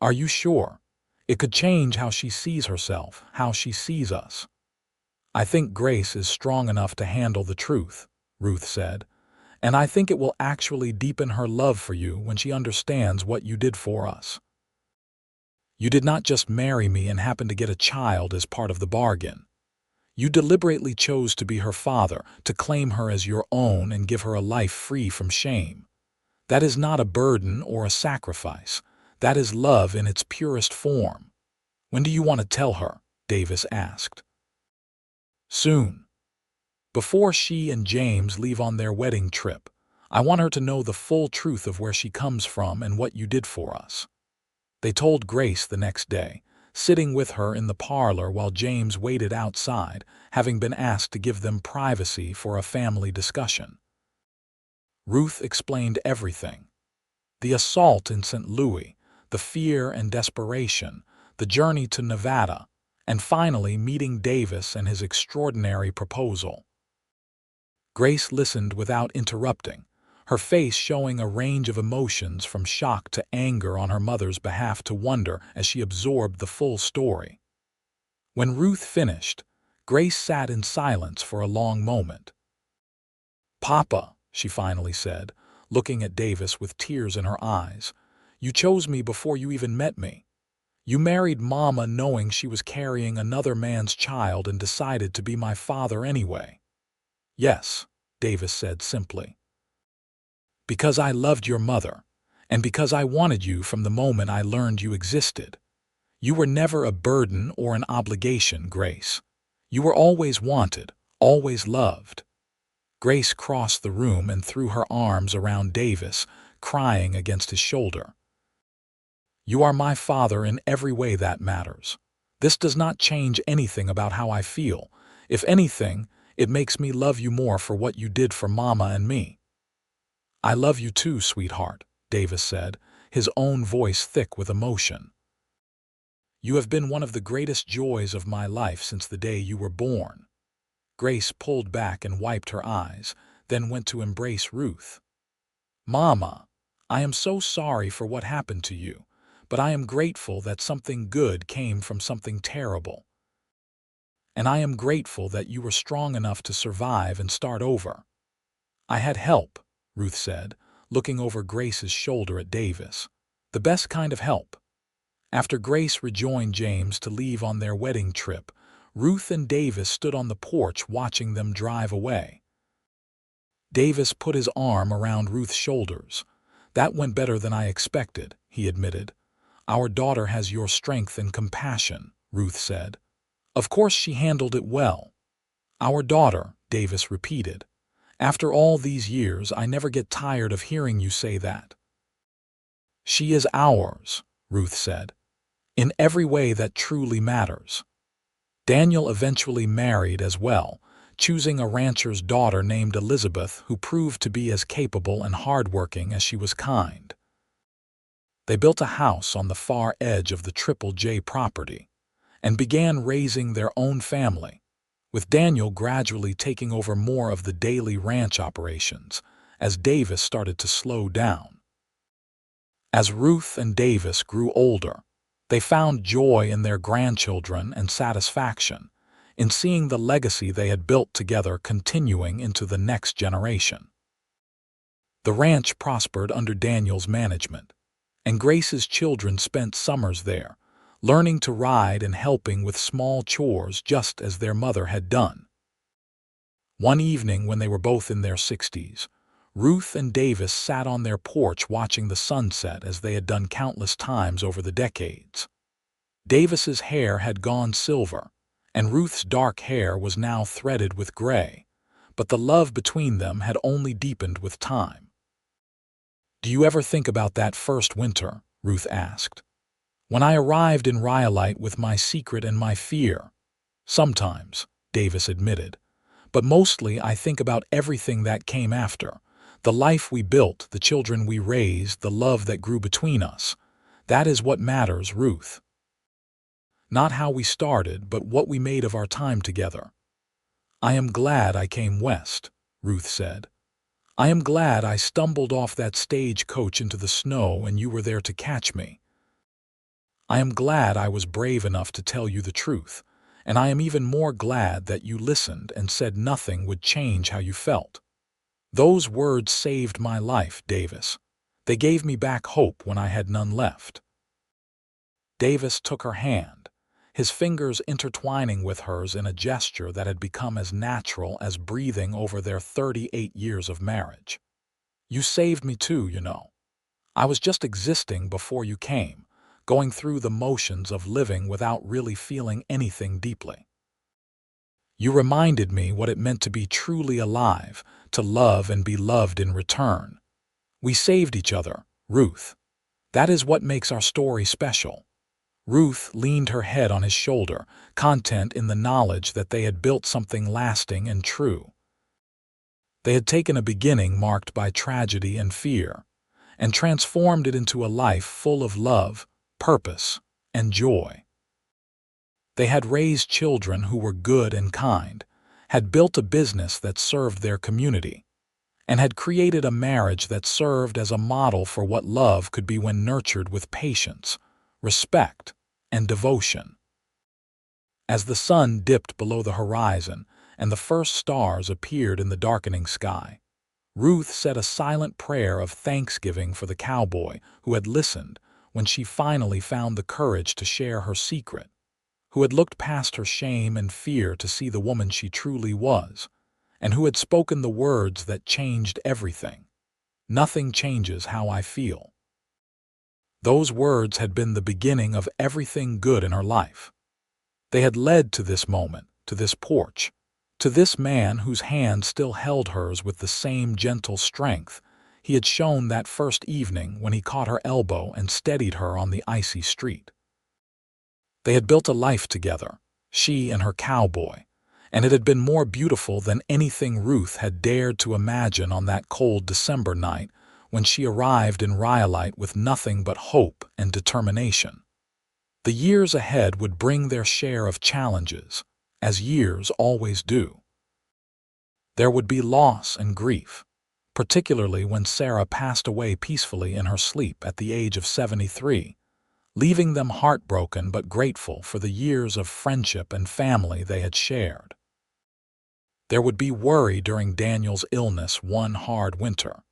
"Are you sure? It could change how she sees herself, how she sees us." "I think Grace is strong enough to handle the truth," Ruth said, "and I think it will actually deepen her love for you when she understands what you did for us. You did not just marry me and happen to get a child as part of the bargain. You deliberately chose to be her father, to claim her as your own and give her a life free from shame. That is not a burden or a sacrifice. That is love in its purest form." "When do you want to tell her?" Davis asked. "Soon. Before she and James leave on their wedding trip, I want her to know the full truth of where she comes from and what you did for us." They told Grace the next day, sitting with her in the parlor while James waited outside, having been asked to give them privacy for a family discussion. Ruth explained everything. The assault in St. Louis, the fear and desperation, the journey to Nevada, and finally meeting Davis and his extraordinary proposal. Grace listened without interrupting, her face showing a range of emotions from shock to anger on her mother's behalf to wonder as she absorbed the full story. When Ruth finished, Grace sat in silence for a long moment. "Papa," she finally said, looking at Davis with tears in her eyes, "you chose me before you even met me. You married Mama knowing she was carrying another man's child and decided to be my father anyway." "Yes," Davis said simply. "Because I loved your mother, and because I wanted you from the moment I learned you existed. You were never a burden or an obligation, Grace. You were always wanted, always loved." Grace crossed the room and threw her arms around Davis, crying against his shoulder. "You are my father in every way that matters. This does not change anything about how I feel. If anything, It makes me love you more for what you did for Mama and me." "I love you too, sweetheart," Davis said, his own voice thick with emotion. "You have been one of the greatest joys of my life since the day you were born." Grace pulled back and wiped her eyes, then went to embrace Ruth. "Mama, I am so sorry for what happened to you, but I am grateful that something good came from something terrible. And I am grateful that you were strong enough to survive and start over." "I had help," Ruth said, looking over Grace's shoulder at Davis. "The best kind of help." After Grace rejoined James to leave on their wedding trip, Ruth and Davis stood on the porch watching them drive away. Davis put his arm around Ruth's shoulders. "That went better than I expected," he admitted. "Our daughter has your strength and compassion," Ruth said. "Of course she handled it well." "Our daughter," Davis repeated. "After all these years, I never get tired of hearing you say that." "She is ours," Ruth said, "in every way that truly matters." Daniel eventually married as well, choosing a rancher's daughter named Elizabeth who proved to be as capable and hardworking as she was kind. They built a house on the far edge of the Triple J property and began raising their own family, with Daniel gradually taking over more of the daily ranch operations as Davis started to slow down. As Ruth and Davis grew older, they found joy in their grandchildren and satisfaction in seeing the legacy they had built together continuing into the next generation. The ranch prospered under Daniel's management, and Grace's children spent summers there, learning to ride and helping with small chores just as their mother had done. One evening when they were both in their 60s, Ruth and Davis sat on their porch watching the sunset as they had done countless times over the decades. Davis's hair had gone silver, and Ruth's dark hair was now threaded with gray, but the love between them had only deepened with time. "Do you ever think about that first winter?" Ruth asked. "When I arrived in Rhyolite with my secret and my fear?" "Sometimes," Davis admitted, "but mostly I think about everything that came after. The life we built, the children we raised, the love that grew between us. That is what matters, Ruth. Not how we started, but what we made of our time together." "I am glad I came west," Ruth said. "I am glad I stumbled off that stagecoach into the snow and you were there to catch me. I am glad I was brave enough to tell you the truth, and I am even more glad that you listened and said nothing would change how you felt. Those words saved my life, Davis. They gave me back hope when I had none left." Davis took her hand, his fingers intertwining with hers in a gesture that had become as natural as breathing over their 38 years of marriage. "You saved me too, you know. I was just existing before you came, going through the motions of living without really feeling anything deeply. You reminded me what it meant to be truly alive, to love and be loved in return. We saved each other, Ruth. That is what makes our story special." Ruth leaned her head on his shoulder, content in the knowledge that they had built something lasting and true. They had taken a beginning marked by tragedy and fear, and transformed it into a life full of love, purpose, and joy. They had raised children who were good and kind, had built a business that served their community, and had created a marriage that served as a model for what love could be when nurtured with patience, respect, and devotion. As the sun dipped below the horizon and the first stars appeared in the darkening sky, Ruth said a silent prayer of thanksgiving for the cowboy who had listened when she finally found the courage to share her secret, who had looked past her shame and fear to see the woman she truly was, and who had spoken the words that changed everything. "Nothing changes how I feel." Those words had been the beginning of everything good in her life. They had led to this moment, to this porch, to this man whose hand still held hers with the same gentle strength he had shown that first evening when he caught her elbow and steadied her on the icy street. They had built a life together, she and her cowboy, and it had been more beautiful than anything Ruth had dared to imagine on that cold December night when she arrived in Rhyolite with nothing but hope and determination. The years ahead would bring their share of challenges, as years always do. There would be loss and grief, particularly when Sarah passed away peacefully in her sleep at the age of 73, leaving them heartbroken but grateful for the years of friendship and family they had shared. There would be worry during Daniel's illness one hard winter,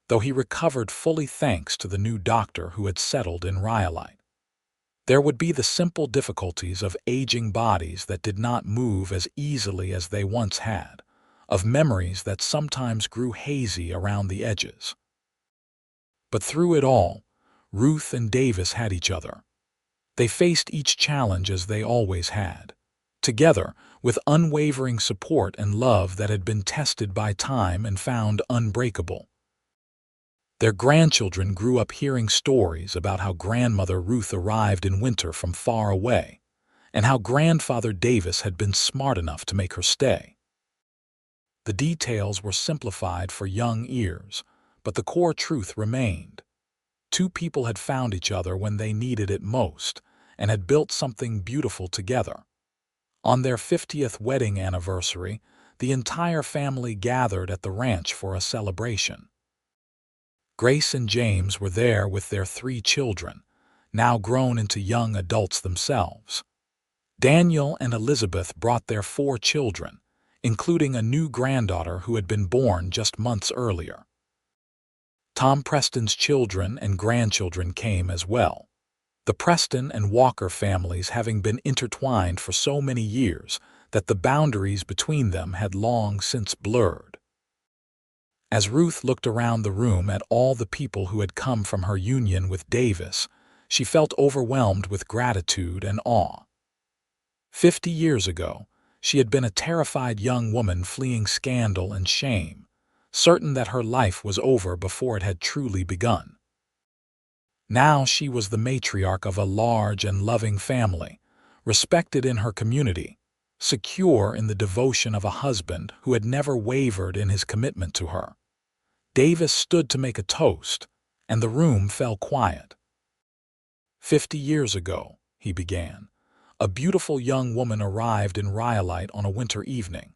though he recovered fully thanks to the new doctor who had settled in Rhyolite. There would be the simple difficulties of aging bodies that did not move as easily as they once had, of memories that sometimes grew hazy around the edges. But through it all, Ruth and Davis had each other. They faced each challenge as they always had, together with unwavering support and love that had been tested by time and found unbreakable. Their grandchildren grew up hearing stories about how grandmother Ruth arrived in winter from far away, and how grandfather Davis had been smart enough to make her stay. The details were simplified for young ears, but the core truth remained. Two people had found each other when they needed it most, and had built something beautiful together. On their 50th wedding anniversary, the entire family gathered at the ranch for a celebration. Grace and James were there with their 3 children, now grown into young adults themselves. Daniel and Elizabeth brought their 4 children, including a new granddaughter who had been born just months earlier. Tom Preston's children and grandchildren came as well, the Preston and Walker families having been intertwined for so many years that the boundaries between them had long since blurred. As Ruth looked around the room at all the people who had come from her union with Davis, she felt overwhelmed with gratitude and awe. 50 years ago, she had been a terrified young woman fleeing scandal and shame, certain that her life was over before it had truly begun. Now she was the matriarch of a large and loving family, respected in her community, secure in the devotion of a husband who had never wavered in his commitment to her. Davis stood to make a toast, and the room fell quiet. 50 years ago, he began, a beautiful young woman arrived in Rhyolite on a winter evening.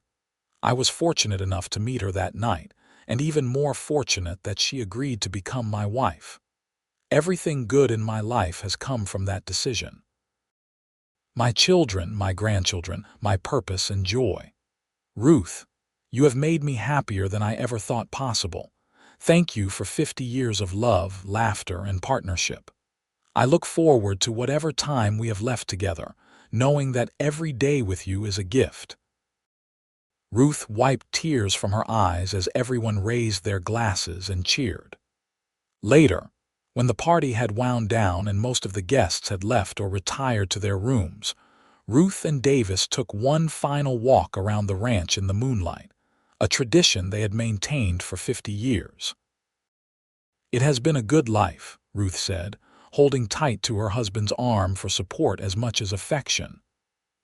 I was fortunate enough to meet her that night, and even more fortunate that she agreed to become my wife. Everything good in my life has come from that decision. My children, my grandchildren, my purpose and joy. Ruth, you have made me happier than I ever thought possible. Thank you for 50 years of love, laughter, and partnership. I look forward to whatever time we have left together, knowing that every day with you is a gift. Ruth wiped tears from her eyes as everyone raised their glasses and cheered. Later, when the party had wound down and most of the guests had left or retired to their rooms, Ruth and Davis took one final walk around the ranch in the moonlight, a tradition they had maintained for 50 years. It has been a good life, Ruth said, holding tight to her husband's arm for support as much as affection.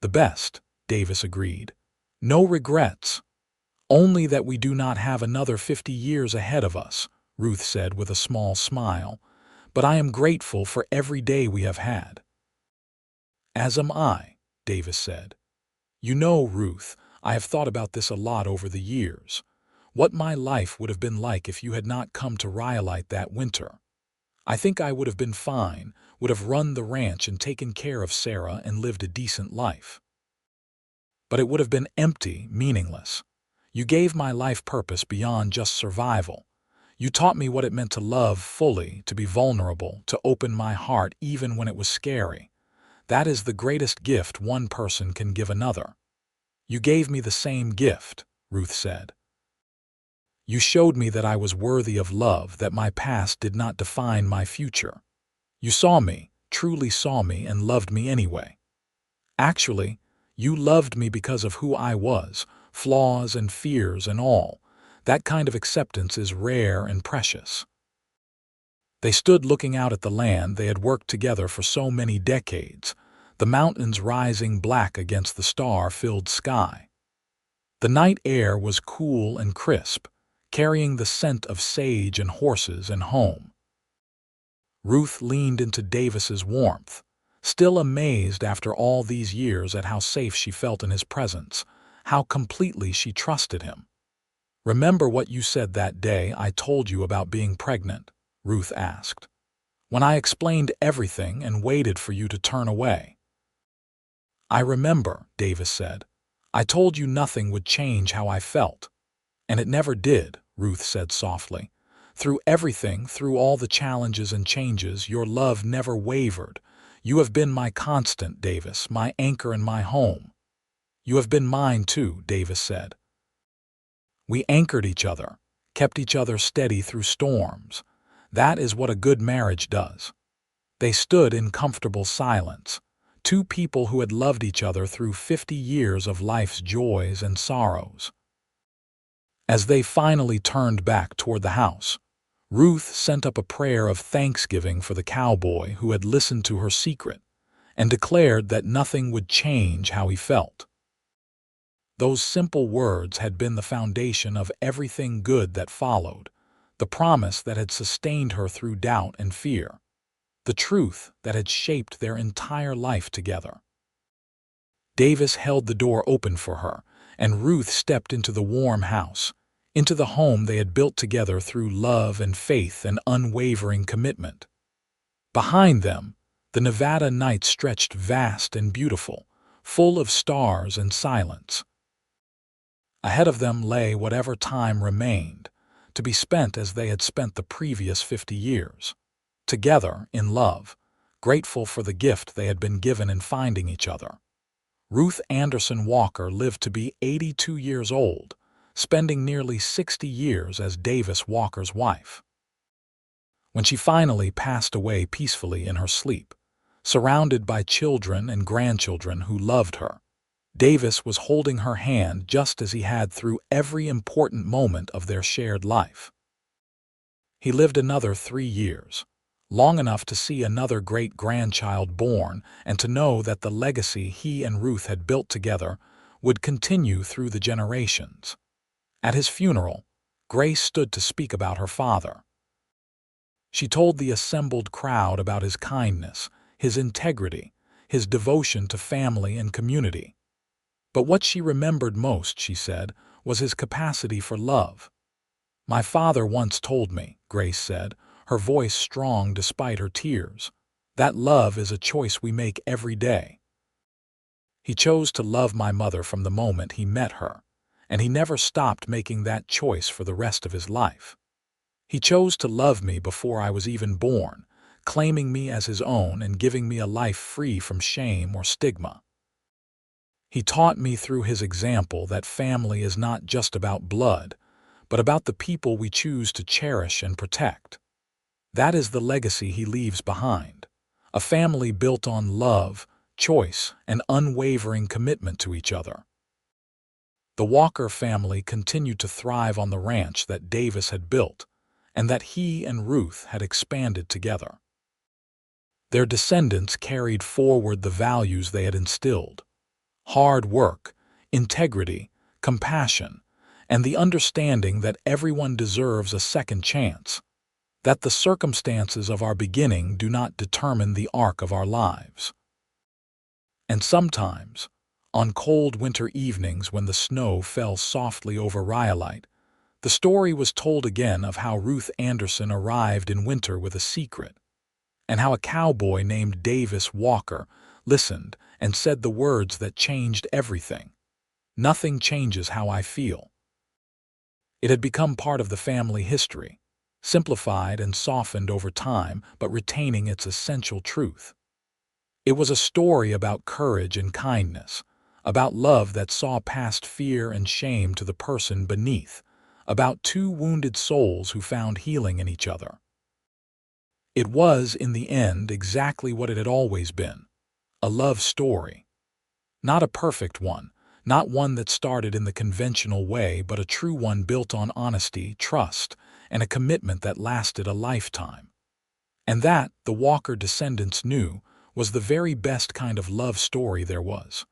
The best, Davis agreed. No regrets. Only that we do not have another 50 years ahead of us, Ruth said with a small smile, but I am grateful for every day we have had. As am I, Davis said. You know, Ruth, I have thought about this a lot over the years. What my life would have been like if you had not come to Rhyolite that winter. I think I would have been fine, would have run the ranch and taken care of Sarah and lived a decent life. But it would have been empty, meaningless. You gave my life purpose beyond just survival. You taught me what it meant to love fully, to be vulnerable, to open my heart even when it was scary. That is the greatest gift one person can give another. You gave me the same gift, Ruth said. You showed me that I was worthy of love, that my past did not define my future. You saw me, truly saw me, and loved me anyway. Actually, you loved me because of who I was, flaws and fears and all. That kind of acceptance is rare and precious. They stood looking out at the land they had worked together for so many decades, the mountains rising black against the star-filled sky. The night air was cool and crisp, carrying the scent of sage and horses and home. Ruth leaned into Davis's warmth, still amazed after all these years at how safe she felt in his presence, how completely she trusted him. "Remember what you said that day I told you about being pregnant?" Ruth asked. "When I explained everything and waited for you to turn away." "I remember," Davis said. "I told you nothing would change how I felt." "And it never did," Ruth said softly. "Through everything, through all the challenges and changes, your love never wavered. You have been my constant, Davis, my anchor and my home." "You have been mine too," Davis said. "We anchored each other, kept each other steady through storms. That is what a good marriage does." They stood in comfortable silence, two people who had loved each other through 50 years of life's joys and sorrows. As they finally turned back toward the house, Ruth sent up a prayer of thanksgiving for the cowboy who had listened to her secret and declared that nothing would change how he felt. Those simple words had been the foundation of everything good that followed, the promise that had sustained her through doubt and fear, the truth that had shaped their entire life together. Davis held the door open for her, and Ruth stepped into the warm house, into the home they had built together through love and faith and unwavering commitment. Behind them, the Nevada night stretched vast and beautiful, full of stars and silence. Ahead of them lay whatever time remained, to be spent as they had spent the previous 50 years, together in love, grateful for the gift they had been given in finding each other. Ruth Anderson Walker lived to be 82 years old, spending nearly 60 years as Davis Walker's wife. When she finally passed away peacefully in her sleep, surrounded by children and grandchildren who loved her, Davis was holding her hand just as he had through every important moment of their shared life. He lived another 3 years, long enough to see another great-grandchild born and to know that the legacy he and Ruth had built together would continue through the generations. At his funeral, Grace stood to speak about her father. She told the assembled crowd about his kindness, his integrity, his devotion to family and community. But what she remembered most, she said, was his capacity for love. "My father once told me," Grace said, her voice strong despite her tears, "that love is a choice we make every day. He chose to love my mother from the moment he met her, and he never stopped making that choice for the rest of his life. He chose to love me before I was even born, claiming me as his own and giving me a life free from shame or stigma. He taught me through his example that family is not just about blood, but about the people we choose to cherish and protect. That is the legacy he leaves behind, a family built on love, choice, and unwavering commitment to each other." The Walker family continued to thrive on the ranch that Davis had built, and that he and Ruth had expanded together. Their descendants carried forward the values they had instilled: hard work, integrity, compassion, and the understanding that everyone deserves a second chance, that the circumstances of our beginning do not determine the arc of our lives. And sometimes, on cold winter evenings when the snow fell softly over Rhyolite, the story was told again of how Ruth Anderson arrived in winter with a secret, and how a cowboy named Davis Walker listened and said the words that changed everything: "Nothing changes how I feel." It had become part of the family history, simplified and softened over time, but retaining its essential truth. It was a story about courage and kindness, about love that saw past fear and shame to the person beneath, about two wounded souls who found healing in each other. It was, in the end, exactly what it had always been: a love story. Not a perfect one, not one that started in the conventional way, but a true one built on honesty, trust, and a commitment that lasted a lifetime. And that, the Walker descendants knew, was the very best kind of love story there was.